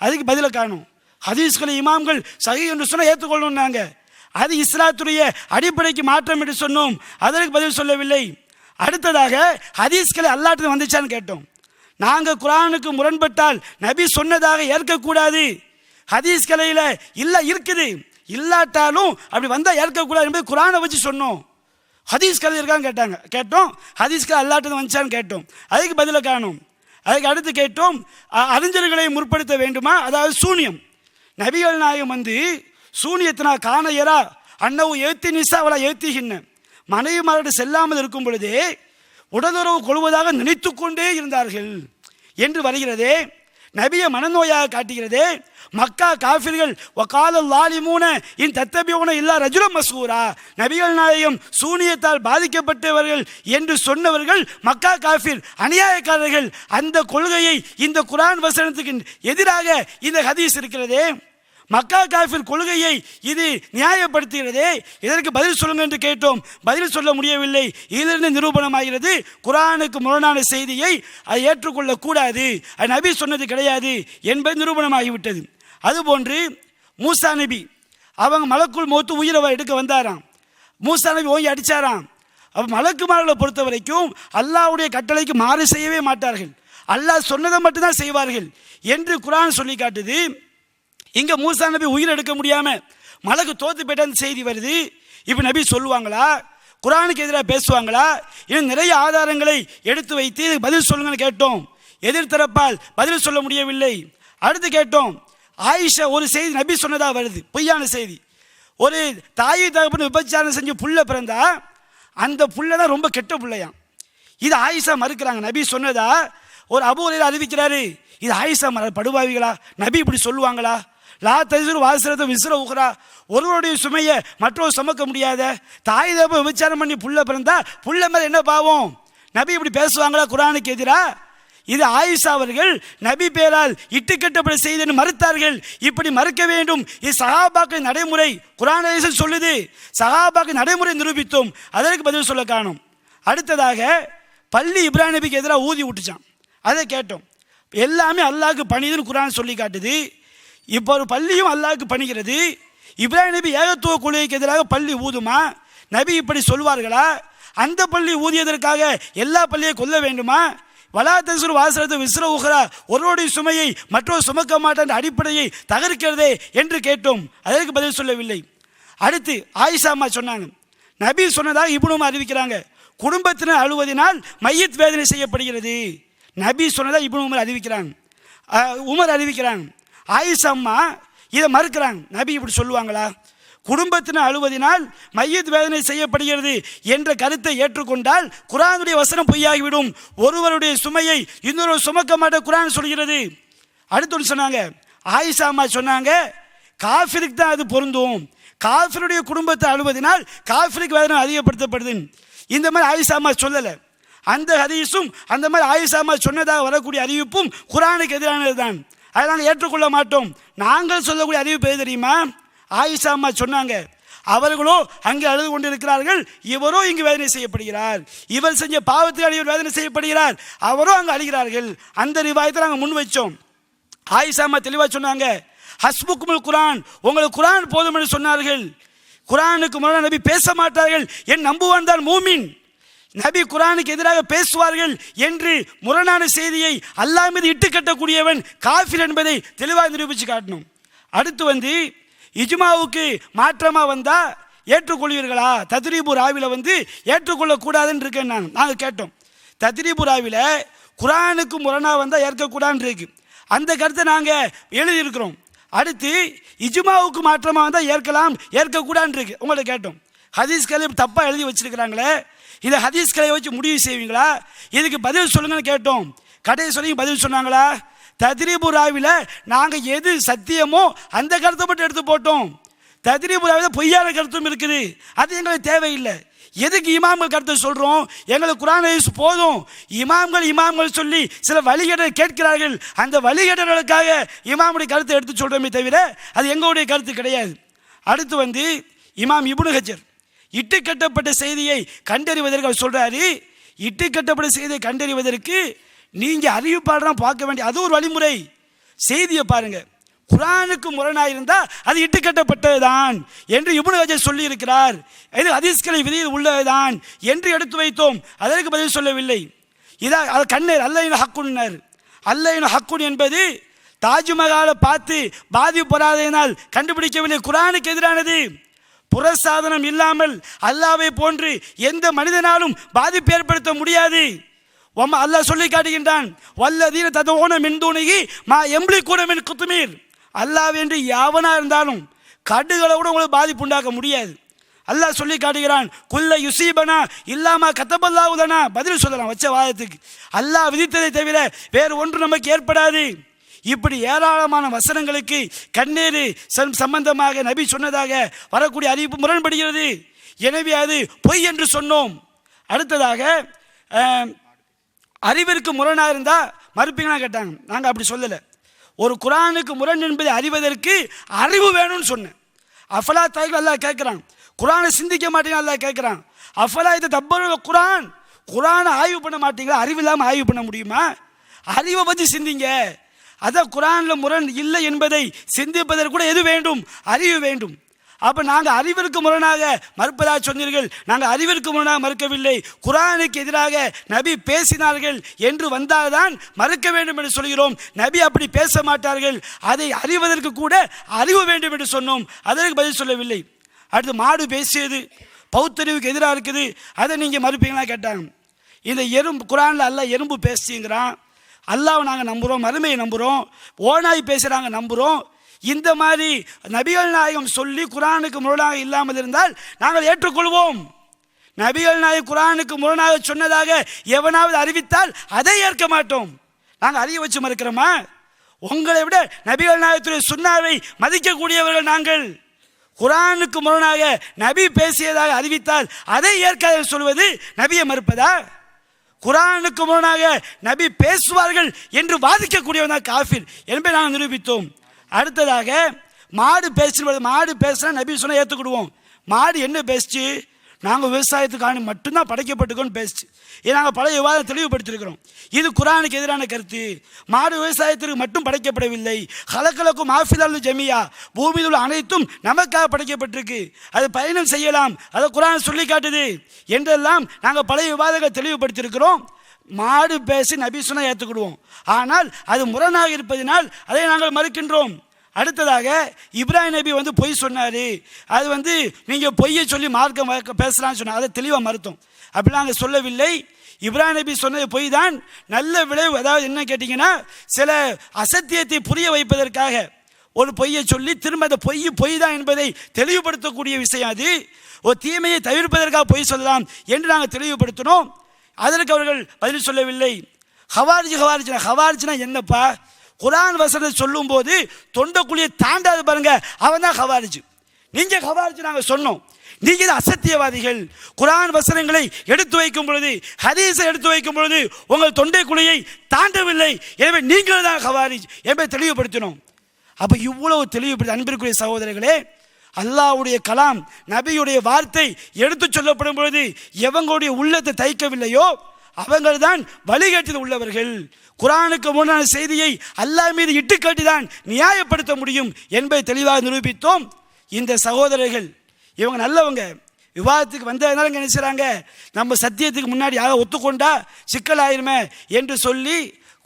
அதுக்கு பதில காணும். ஹதீஸ்களை இமாம்கள் சஹீஹ் என்று சொன்னால் ஏற்றுக்கொள்ளணும். நாங்கள் அது இஸ்லாத்துடைய அடிப்படைக்கு மாற்றம் என்று சொன்னோம். அதற்கு பதில் சொல்லவில்லை. அடுத்ததாக ஹதீஸ்களை அல்லாஹ்ட்ட வந்துச்சான்னு கேட்டோம். நாங்கள் குர்ஆனுக்கு முரண்பட்டால் நபி சொன்னதாக ஏற்கக்கூடாது. ஹதீஸ்களையில் இல்லை இருக்குது, இல்லாட்டாலும் அப்படி வந்தால் ஏற்கக்கூடாது என்பது குர்ஆனை வச்சு சொன்னோம். ஹதீஸ்களை இருக்கான்னு கேட்டோம். ஹதீஸ்களை அல்லாஹ்ட்ட வந்துச்சான்னு கேட்டோம். அதுக்கு பதில காணும். அதுக்கு அடுத்து கேட்டோம், அறிஞர்களை முற்படுத்த வேண்டுமா? அதாவது சூனியம். நபிகள் நாயகம் வந்து சூனியத்தினா காணையரா அன்னவு எழுத்தி நிசாவலா எழுத்திகின்ன மனைவிமாரோடு செல்லாமல் இருக்கும் பொழுதே உடலுறவு கொள்வதாக நினைத்து கொண்டே இருந்தார்கள் என்று வருகிறதே. நபியை மனநோயாக காட்டுகிறதே. மக்கா காஃபிர்கள் வகாலல் லாலிமூன இன் தத்தபியூன இல்லா ரஜுலம் மஸ்கூரா, நபிகள் நாயகம் சூனியத்தால் பாதிக்கப்பட்டவர்கள் என்று சொன்னவர்கள் மக்கா காஃபிர் அநியாயக்காரர்கள். அந்த கொள்கையை இந்த குர்ஆன் வசனத்துக்கு எதிராக இந்த ஹதீஸ் இருக்கிறதே. மக்கா காஃபிர் கொள்கையை இது நியாயப்படுத்துகிறதே. இதற்கு பதில் சொல்லுங்க என்று கேட்டோம். பதில் சொல்ல முடியவில்லை. இதிலிருந்து நிரூபணமாகிறது குர்ஆனுக்கு முரணான செய்தியை அதை ஏற்றுக்கொள்ளக்கூடாது, அது நபி சொன்னது கிடையாது என்பது நிரூபணமாகிவிட்டது. அதுபோன்று மூசா நபி அவங்க மலக்குள் மௌத்து உயிரை எடுக்க வந்தாராம். மூசா நபி ஓங்கி அடித்தாராம். அப்போ மலக்குமார்களை பொறுத்த வரைக்கும் அல்லாஹ்வுடைய கட்டளைக்கு மாறு செய்யவே மாட்டார்கள், அல்லாஹ் சொன்னதை மட்டும்தான் செய்வார்கள் என்று குர்ஆன் சொல்லி காட்டுது. இங்கே மூசா நபி உயிர் எடுக்க முடியாமல் மலக்கு தோத்து போயிட்ட செய்தி வருது. இப்போ நபி சொல்லுவாங்களா, குர்ஆனுக்கு எதிராக பேசுவாங்களா? இன்னும் நிறைய ஆதாரங்களை எடுத்து வைத்து பதில் சொல்லுங்கன்னு கேட்டோம். எதிர்த்தரப்பால் பதில் சொல்ல முடியவில்லை. அடுத்து கேட்டோம், ஆயிஷா ஒரு செய்தி நபி சொன்னதா வருது, பொய்யான செய்தி. ஒரு தாயை தகப்பன் விபச்சாரம் செஞ்சு புள்ள பிறந்தா அந்த புள்ள தான் ரொம்ப கெட்ட பிள்ளையாம். இது ஆயிஷா மறுக்கிறாங்க. நபி சொன்னதா ஒரு அபூ ஹுரைரா அறிவிக்கிறாரு. இது ஆயிஷா படுபாவிகளா? நபி இப்படி சொல்லுவாங்களா? லா தஸ்ரு வாஸ்ரத்து விஸ்ர உக்ரா, ஒருவருடைய சுமையை மற்றொரு சுமக்க முடியாத தாய் தகப்பன் விபச்சாரம் பண்ணி புள்ள பிறந்தா புள்ள மேலே என்ன பாவம்? நபி இப்படி பேசுவாங்களா குர்ஆனுக்கு எதிரா? இது ஆயிஷா அவர்கள் நபி பேரால் இட்டுக்கட்டப்பட செய்தன்னு மறுத்தார்கள். இப்படி மறுக்க வேண்டும், இது சஹாபாக்களின் நடைமுறை. குர்ஆன் ஹதீஸ் சொல்லுது, சஹாபாக்களின் நடைமுறை நிரூபித்தோம். அதற்கு பதில் சொல்ல காணும். அடுத்ததாக பள்ளி இப்ராஹிம் நபிக்கு எதிராக ஊதி விட்டுச்சான், அதை கேட்டோம். எல்லாமே அல்லாஹ்க்கு பணிதுன்னு குர்ஆன் சொல்லி காட்டுது. இப்போ ஒரு பள்ளியும் அல்லாஹ்க்கு பணிகிறது. இப்ராஹிம் நபி ஏகத்துவ கொள்கைக்கு எதிராக பள்ளி ஊதுமா? நபி இப்படி சொல்வார்களா? அந்த பள்ளி ஊதியதற்காக எல்லா பள்ளியை கொல்ல வேண்டுமா? வலா தஸ்ரு வாஸ்ரத்து விஸ்ர உக்ரா, ஒருவருடைய சுமையை மற்றொரு சுமக்க மாட்டான் அடிப்படையை தகர்க்கிறதே என்று கேட்டோம். அதற்கு பதில் சொல்லவில்லை. அடுத்து ஆயிஷா அம்மா சொன்னாங்க, நபி சொன்னதாக இப்னு உமர் அறிவிக்கிறாங்க, குடும்பத்தினர் அழுவதினால் மையத் வேதனை செய்யப்படுகிறது. நபி சொன்னதாக இப்னு உமர் அறிவிக்கிறாங்க, உமர் அறிவிக்கிறாங்க. ஆயிஷா அம்மா இதை மறுக்கிறாங்க. நபி இப்படி சொல்லுவாங்களா? குடும்பத்தினர் அழுவதினால் மையத் வேதனை செய்யப்படுகிறது என்ற கருத்தை ஏற்றுக்கொண்டால் குர்ஆனுடைய வசனம் பொய்யாகிவிடும். ஒருவருடைய சுமையை இன்னொரு சுமக்க மாட்ட குர்ஆன் சொல்கிறது. அடுத்து சொன்னாங்க, ஆயிஷா அம்மா சொன்னாங்க, காஃபிருக்கு தான் அது பொருந்தும், காஃபிருடைய குடும்பத்தை அழுவதினால் காஃபிருக்கு வேதனை அதிகப்படுத்தப்படுது. இந்த மாதிரி ஆயிஷா அம்மா சொல்லலை. அந்த ஹதீஸும் அந்த மாதிரி ஆயிஷா அம்மா சொன்னதாக வரக்கூடிய அறிவிப்பும் குர்ஆனுக்கு எதிரானது தான். அதை நாங்கள் ஏற்றுக்கொள்ள மாட்டோம். நாங்கள் சொல்லக்கூடிய அறிவிப்பு எது தெரியுமா? ஆயிஷா அம்மா சொன்னாங்க, அவர்களோ அங்கே அழுது கொண்டிருக்கிறார்கள், இவரோ இங்கு வேதனை செய்யப்படுகிறார், இவர் செஞ்ச பாவத்துக்கு இவர் வேதனை செய்யப்படுகிறார், அவரோ அங்கே அழுகிறார்கள். அந்த ரிவாயத்தை நாங்கள் முன் வச்சோம். ஆயிஷா அம்மா தெளிவாக சொன்னாங்க, ஹஸ்புக்குமுல் குர்ஆன், உங்களுக்கு குர்ஆன் போதும் என்று சொன்னார்கள். குர்ஆனுக்கு முரணாக நபி பேச மாட்டார்கள், என் நம்புவான் தான் மூமின். நபி குர்ஆனுக்கு எதிராக பேசுவார்கள் என்று முரணான செய்தியை அல்லாஹ் மீது இட்டு கட்டக்கூடியவன் காஃபிர் என்பதை தெளிவாக நிரூபித்து காட்டணும். அடுத்து இஜ்மாவுக்கு மாற்றமாக வந்தால் ஏற்றுக்கொள்வீர்களா? தத்ரீபு ராவில ஏற்றுக்கொள்ளக்கூடாதுன்னு இருக்கேன். நாங்கள் கேட்டோம், தத்ரீபு ராவில குர்ஆனுக்கு முரணாக வந்தால் ஏற்கக்கூடாதுன்னு இருக்கு. அந்த கருத்தை நாங்கள் எழுதியிருக்கிறோம். அடுத்து இஜ்மாவுக்கு மாற்றமாக வந்தால் ஏற்கலாம், ஏற்கக்கூடாதுன்னு இருக்கு. உங்கள்ட்ட கேட்டோம், ஹதீஸ்களை தப்பாக எழுதி வச்சிருக்கிறாங்களே, இதை ஹதீஸ்களை வச்சு முடிவு செய்வீங்களா? இதுக்கு பதில் சொல்லுங்கன்னு கேட்டோம். கடைசி சொல்லி பதில் சொன்னாங்களா? தத்ரீபு ராவில நாங்கள் எது சத்தியமோ அந்த கருத்தை மட்டும் எடுத்து போட்டோம். தத்ரீபு ராவில பொய்யான கருத்தும் இருக்குது, அது எங்களுக்கு தேவையில்லை. எதுக்கு இமாம்கள் கருத்தை சொல்கிறோம்? எங்களுக்கு குர்ஆன் ஹதீஸ் போதும். இமாம்கள் சொல்லி சில வழிகேட்டர் கேட்கிறார்கள், அந்த வழிகேட்டர்களுக்காக இமாமுடைய கருத்தை எடுத்து சொல்கிறோமே தவிர அது எங்களுடைய கருத்து கிடையாது. அடுத்து இமாம் இப்னு ஹஜர் இட்டு கட்டப்பட்ட செய்தியை கண்டறிவதற்கு அவர் சொல்கிறாரு, இட்டு கட்டப்பட்ட செய்தியை கண்டறிவதற்கு நீங்கள் அறிவிப்பாளராக பார்க்க வேண்டிய அது ஒரு வழிமுறை. செய்தியை பாருங்க, குர்ஆனுக்கு முரணாக இருந்தால் அது இட்டுக்கட்டப்பட்டது தான் என்று இப்னு ஹஜர் சொல்லி இருக்கிறார். இது ஹதீஸ்களை விதியில் உள்ளதுதான் என்று எடுத்து வைத்தோம். அதற்கு பதில் சொல்லவில்லை. இதான் அது கண்ணீர் அல்லைனு ஹக்குன்னர். அல்லைனு ஹக்குன் என்பது தாஜ்மஹாலை பார்த்து பாதிப்படாததினால் கண்டுபிடிக்கவில்லை, குர்ஆனுக்கு எதிரானது. புறசாதனம் இல்லாமல் அல்லாஹ்வை போன்று எந்த மனிதனாலும் பாதிப்பு ஏற்படுத்த முடியாது. அல்லாஹ் சொல்லி காட்டுகின்றான், வல்லதீன ததஊன மின் தூனிஹி மா யம்லிகூன மின் குத்மீர். அல்லாஹ் என்று யாவனா இருந்தாலும் கடுகளை கூட உங்களுக்கு பாதிப்பு உண்டாக்க முடியாது. அல்லாஹ் சொல்லி காட்டுகிறான், குல்ல யுசீபனா இல்லாமா கத்தபல்லாஹு லனா. பதில் சொல்லலாம் வச்ச வாதத்துக்கு, அல்லாஹ் விதித்ததை தவிர வேறு ஒன்று நமக்கு ஏற்படாது. இப்படி ஏராளமான வசனங்களுக்கு கண்ணீர் சம்பந்தமாக நபி சொன்னதாக வரக்கூடிய அறிவிப்பு முரண்படுகிறது. எனவே அது பொய் என்று சொன்னோம். அடுத்ததாக அறிவிற்கு முரணாக இருந்தால் மறுப்பீங்களா கேட்டாங்க. நாங்கள் அப்படி சொல்லலை. ஒரு குர்ஆனுக்கு முரண் என்பதை அறிவதற்கு அறிவு வேணும்னு சொன்னேன். அஃபலா தாய்கள் அல்லாஹ் கேட்குறான், குர்ஆனை சிந்திக்க மாட்டீங்க அல்லாஹ் கேட்குறான். அஃபலா இதை தப்பரு குர்ஆன், குர்ஆனை ஆய்வு பண்ண மாட்டீங்களா? அறிவு இல்லாமல் ஆய்வு பண்ண முடியுமா? அறிவை பற்றி சிந்திங்க. அதான் குரானில் முரண் இல்லை என்பதை சிந்திப்பதற்கு கூட எது வேண்டும்? அறிவு வேண்டும். அப்போ நாங்கள் அறிவிற்கு முரணாக மறுப்பதாக சொன்னீர்கள். நாங்கள் அறிவிற்கு முரணாக மறுக்கவில்லை. குரானுக்கு எதிராக நபி பேசினார்கள் என்று வந்தால்தான் மறுக்க வேண்டும் என்று சொல்கிறோம். நபி அப்படி பேச மாட்டார்கள், அதை அறிவதற்கு கூட அறிவு வேண்டும் என்று சொன்னோம். அதற்கு பதில் சொல்லவில்லை. அடுத்து மாடு பேசியது பௌத்தறிவுக்கு எதிராக இருக்குது, அதை நீங்கள் மறுப்பீங்களா கேட்டாங்க. இந்த எறும்பு குரானில் அல்லாஹ் எறும்பு பேசுங்கிறான், அல்லாஹ்வை நாங்கள் நம்புகிறோம், மறுமையை நம்புகிறோம், ஓனாய் பேசுகிறாங்க நம்புகிறோம். இந்த மாதிரி நபிகள் நாயகம் சொல்லி குரானுக்கு முரணாக இல்லாமல் இருந்தால் நாங்கள் ஏற்றுக்கொள்வோம். நபிகள் நாயகம் குரானுக்கு முரணாக சொன்னதாக எவனாவது அறிவித்தால் அதை ஏற்க மாட்டோம். நாங்கள் அறிய வச்சு மறுக்கிறோமா? உங்களை விட நபிகள் நாயகத்துடைய சுன்னாவை மதிக்கக்கூடியவர்கள் நாங்கள். குரானுக்கு முரணாக நபி பேசியதாக அறிவித்தால் அதை ஏற்காத சொல்வது நபியை மறுப்பதா? குரானுக்கு முரணாக நபி பேசுவார்கள் என்று வாதிக்கக்கூடியவன் தான் காஃபிர் என்பதை நாங்கள் நிரூபித்தோம். அடுத்ததாக மாடு பேசுனா நபி சொன்ன ஏற்றுக்கிடுவோம். மாடு என்ன பேசிச்சு? நாங்கள் விவசாயத்துக்கான மட்டும்தான் படைக்கப்பட்டுக்கோன்னு பேசிச்சு. இதை நாங்கள் பழைய விவாதம் தெளிவுபடுத்தியிருக்கிறோம். இது குரானுக்கு எதிரான கருத்து. மாடு விவசாயத்திற்கு மட்டும் படைக்கப்படவில்லை. ஹலக்கலக்கும் ஆஃபிதல் ஜமியா, பூமியில் உள்ள அனைத்தும் நமக்காக படைக்கப்பட்டிருக்கு, அது பயணம் செய்யலாம், அதை குரான் சொல்லி காட்டுது என்றெல்லாம் நாங்கள் பழைய விவாதங்களை தெளிவுபடுத்தியிருக்கிறோம். மாடு பேசி நபி சொன்னால் ஏற்றுக்கிடுவோம். ஆனால் அது முரணாக இருப்பதினால் அதை நாங்கள் மறுக்கின்றோம். அடுத்ததாக இப்ராஹிம் நபி பொய் சொன்னார், அது நீங்கள் பொய்யை சொல்லி மார்க்கம் பேசலாம்னு சொன்னார், அதை தெளிவாக மறுத்தோம். அப்படி நாங்கள் சொல்லவில்லை. இப்ராஹிம் நபி சொன்னது பொய் தான். நல்ல விளைவு, அதாவது என்ன கேட்டிங்கன்னா, சில அசத்தியத்தை புரிய வைப்பதற்காக ஒரு பொய்யை சொல்லி திரும்ப அந்த பொய் தான் என்பதை தெளிவுபடுத்தக்கூடிய விஷயம். அது ஒரு தீமையை தவிர்ப்பதற்காக பொய் சொல்லலாம் என்று நாங்கள் தெளிவுபடுத்தினோம். அதற்கு அவர்கள் பதில் சொல்லவில்லை. ஹவாரிஜ்னா என்னப்பா? குரான் வசனத்தை சொல்லும் போது தொண்டக்குழியை தாண்டாது பாருங்க, அவன் தான் ஹவாரிஜ். நீங்க ஹவாரிஜ் நாங்கள் சொன்னோம், நீங்க அசத்தியவாதிகள். குரான் வசனங்களை எடுத்து வைக்கும் பொழுது, ஹதீஸை எடுத்து வைக்கும் பொழுது உங்கள் தொண்டைக்குழியை தாண்டவில்லை, எனவே நீங்கள் தான் ஹவாரிஜ் என்பதை தெளிவுபடுத்தினோம். அப்போ இவ்வளவு தெளிவுபடுத்த அன்பிற்குரிய சகோதரர்களே, அல்லாஹ்வுடைய கலாம் நபியுடைய வார்த்தை எடுத்து சொல்லப்படும் பொழுது எவங்களுடைய உள்ளத்தை தைக்கவில்லையோ அவங்கள் தான் வழிகாட்டுதல் உள்ளவர்கள். குரானுக்கு முன்னான செய்தியை அல்லாஹ் மீது இட்டுக்கட்டி தான் நியாயப்படுத்த முடியும் என்பதை தெளிவாக நிரூபித்தோம். இந்த சகோதரர்கள் இவங்க நல்லவங்க, விவாதத்துக்கு வந்ததுனால என்ன செய்கிறாங்க, நம்ம சத்தியத்துக்கு முன்னாடி யாரை ஒத்துக்கொண்டா சிக்கலாயிருமே என்று சொல்லி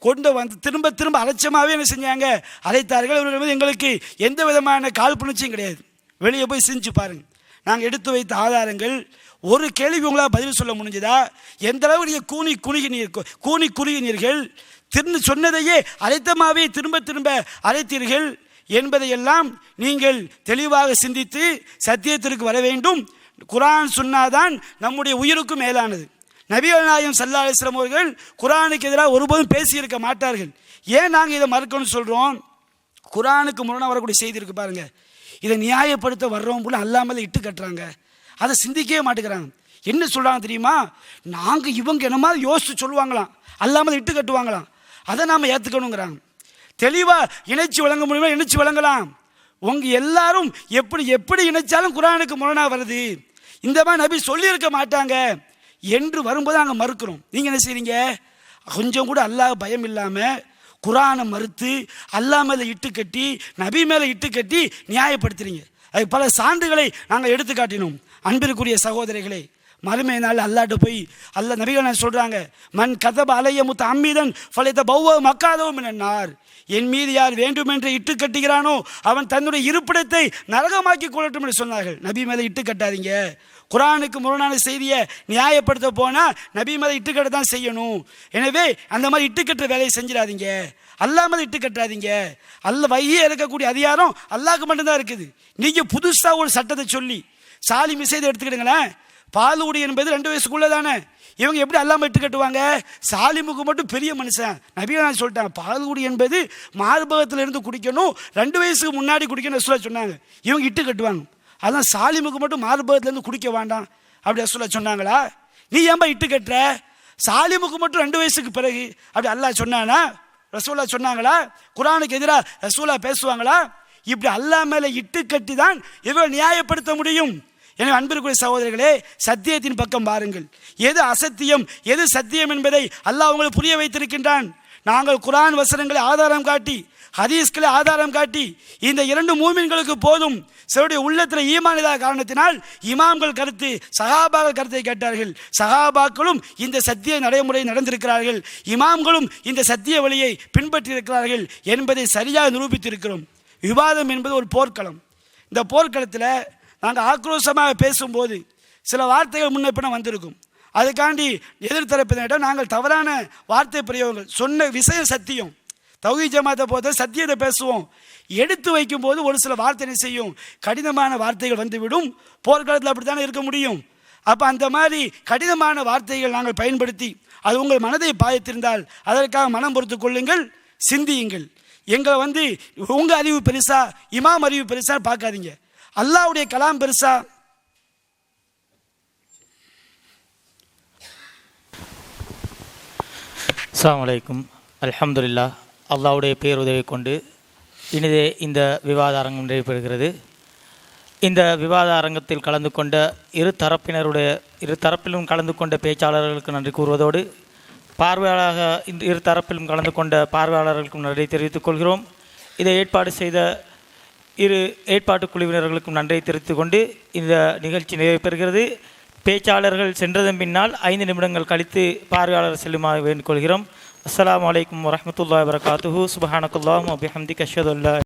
கொண்டு திரும்ப திரும்ப அலட்சியமாகவே என்ன செஞ்சாங்க, அழைத்தார்கள். அவர்கள் எங்களுக்கு எந்த விதமான காழ்ப்புணர்ச்சியும் கிடையாது. வெளியே போய் செஞ்சு பாருங்க. நாங்கள் எடுத்து வைத்த ஆதாரங்கள், ஒரு கேள்வி உங்களால் பதில் சொல்ல முடிஞ்சதா? எந்த அளவு நீங்கள் கூனி குறுகினீர்கள், சொன்னதையே அழைத்தமாகவே திரும்ப திரும்ப அழைத்தீர்கள் என்பதையெல்லாம் நீங்கள் தெளிவாக சிந்தித்து சத்தியத்திற்கு வர வேண்டும். குரான் சொன்னாதான் நம்முடைய உயிருக்கும் மேலானது. நபிகள் நாயகம் ஸல்லல்லாஹு அலைஹி வஸல்லம் அவர்கள் குரானுக்கு எதிராக ஒருபோதும் பேசியிருக்க மாட்டார்கள். ஏன் நாங்கள் இதை மறுக்கணும்னு சொல்கிறோம்? குரானுக்கு முரணாக வரக்கூடிய செய்தி இருக்கு பாருங்க, இதை நியாயப்படுத்த வர்றவங்க போல அல்லாமல் இட்டு கட்டுறாங்க, அதை சிந்திக்கவே மாட்டேங்கிறாங்க. என்ன சொல்கிறாங்க தெரியுமா? நாங்கள் இவங்க என்ன மாதிரி யோசித்து சொல்லுவாங்களாம், அல்லாமல் இட்டு கட்டுவாங்களாம், அதை நாம் ஏற்றுக்கணுங்கிறாங்க. தெளிவாக இணைச்சி வழங்க முடியுமா? இணைச்சி வழங்கலாம். உங்கள் எல்லாரும் எப்படி எப்படி இணைச்சாலும் குரானுக்கு முரணாக வருது, இந்த மாதிரி நபி சொல்லியிருக்க மாட்டாங்க என்று வரும்போது நாங்கள் மறுக்கிறோம். நீங்கள் என்ன செய்றீங்க? கொஞ்சம் கூட அல்லாஹ் பயம் இல்லாமல் குரானை மறுத்து அல்லாஹ் மேலே இட்டு கட்டி நபி மேலே இட்டு கட்டி நியாயப்படுத்துறீங்க. அது பல சான்றுகளை நாங்கள் எடுத்து காட்டினோம். அன்பிற்குரிய சகோதரிகளே, மறுமை நாள் அல்லாட்ட போய் அல்லாஹ் நபிகள் சொல்கிறாங்க, மன் கதப அலைய முத்த அம்மீதன் ஃபலைத்த பௌவ மக்காதவும் என்னார், என் மீது யார் வேண்டுமென்று இட்டு கட்டுகிறானோ அவன் தன்னுடைய இருப்பிடத்தை நரகமாக்கி கொள்ளட்டும் என்று சொன்னார்கள். நபி மேலே இட்டு கட்டாதீங்க. குரானுக்கு முரணான செய்தியை நியாயப்படுத்த போனால் நபி மேலே இட்டுக்கட்ட தான் செய்யணும். எனவே அந்த மாதிரி இட்டுக்கட்டுற வேலையை செஞ்சிடாதீங்க, அல்லாஹ் மேலே இட்டு கட்டாதீங்க. வழியே இருக்கக்கூடிய அதிகாரம் அல்லாஹ்க்கு மட்டும்தான் இருக்குது. நீங்கள் புதுசாக ஒரு சட்டத்தை சொல்லி சாலிம் செய்தி எடுத்துக்கிடுங்களேன், பாலுடி என்பது 2 வயசுக்குள்ளே தானே, இவங்க எப்படி அல்லாமல் இட்டு கட்டுவாங்க? சாலிமுக்கு மட்டும் பெரிய மனுஷன் நபியை நான் சொல்லிட்டாங்க, பாலுடி என்பது மார்பகத்தில் இருந்து குடிக்கணும், 2 வயசுக்கு முன்னாடி குடிக்கணும் ரசூலா சொன்னாங்க. இவங்க இட்டு கட்டுவாங்க, அதான் சாலிமுக்கு மட்டும் மார்பகத்திலேருந்து குடிக்க வேண்டாம் அப்படி ரசூலா சொன்னாங்களா? நீ ஏன்பா இட்டு கட்டுற? சாலிமுக்கு மட்டும் 2 வயசுக்கு பிறகு அப்படி அல்லாஹ் சொன்னானா? ரசூலா சொன்னாங்களா? குரானுக்கு எதிராக ரசூலா பேசுவாங்களா? இப்படி அல்லாஹ் மேலே இட்டு கட்டி தான் இவர்கள் நியாயப்படுத்த முடியும். எனவே அன்பிற்குரிய சகோதரர்களே, சத்தியத்தின் பக்கம் பாருங்கள். எது அசத்தியம் எது சத்தியம் என்பதை அல்லாஹ் உங்களுக்கு புரிய வைத்திருக்கின்றான். நாங்கள் குர்ஆன் வசனங்களை ஆதாரம் காட்டி ஹதீஸ்களை ஆதாரம் காட்டி இந்த இரண்டு மூமின்களுக்கு போதும் சிலருடைய உள்ளத்தில் ஈமான் இல்லாத காரணத்தினால் இமாம்கள் கருத்து சஹாபாக்கள் கருத்தை கேட்டார்கள். சஹாபாக்களும் இந்த சத்திய நடைமுறை நடந்திருக்கிறார்கள், இமாம்களும் இந்த சத்திய வழியை பின்பற்றியிருக்கிறார்கள் என்பதை சரியாக நிரூபித்திருக்கிறோம். விவாதம் என்பது ஒரு போர்க்களம். இந்த போர்க்களத்தில் நாங்கள் ஆக்ரோஷமாக பேசும்போது சில வார்த்தைகள் முன்ன பின்ன வந்திருக்கும். அதுக்காண்டி எதிர்த்தரப்பினரிடம் நாங்கள் தவறான வார்த்தை பிரயோகங்கள் சொன்ன விஷயம் சத்தியம். தௌஹீத் ஜமாத்தை பொறுத்த சத்தியத்தை பேசுவோம். எடுத்து வைக்கும்போது ஒரு சில வார்த்தை செய்யும் கடினமான வார்த்தைகள் வந்துவிடும். போர்க்களத்தில் அப்படித்தானே இருக்க முடியும். அப்போ அந்த மாதிரி கடினமான வார்த்தைகள் நாங்கள் பயன்படுத்தி அது உங்கள் மனதை பாதித்திருந்தால் அதற்காக மனம் பொறுத்து கொள்ளுங்கள், சிந்தியுங்கள். எங்களை உங்கள் அறிவு பெருசா இமாம் அறிவு பெருசா பார்க்காதீங்க. அல்லாஹ்வுடைய கலாம் பெருசா. அஸ்ஸலாமு அலைக்கும். அல்ஹம்துலில்லாஹ். அல்லாஹ்வுடைய பேருதவி கொண்டு இனிதே இந்த விவாத அரங்கம் நடைபெறுகிறது. இந்த விவாத அரங்கத்தில் கலந்து கொண்ட இரு தரப்பிலும் கலந்து கொண்ட பேச்சாளர்களுக்கு நன்றி கூறுவதோடு பார்வையாளராக இந்த இரு தரப்பிலும் கலந்து கொண்ட பார்வையாளர்களுக்கும் நன்றி தெரிவித்துக் கொள்கிறோம். இதை ஏற்பாடு செய்த இரு ஏற்பாட்டு குழுவினர்களுக்கும் நன்றி தெரிவித்துக் கொண்டு இந்த நிகழ்ச்சி நிறைவு பெறுகிறது. பேச்சாளர்கள் சென்றதன் பின்னால் 5 நிமிடங்கள் கழித்து பார்வையாளர் செல்லுமாறு வேண்டிக் கொள்கிறோம். அஸ்ஸலாமு அலைக்கும் வரஹ்மத்துல்லாஹி வபரகாத்துஹு. சுப்ஹானக்கல்லாஹும்ம வபிஹம்திக அஷ்ஹது அல்லா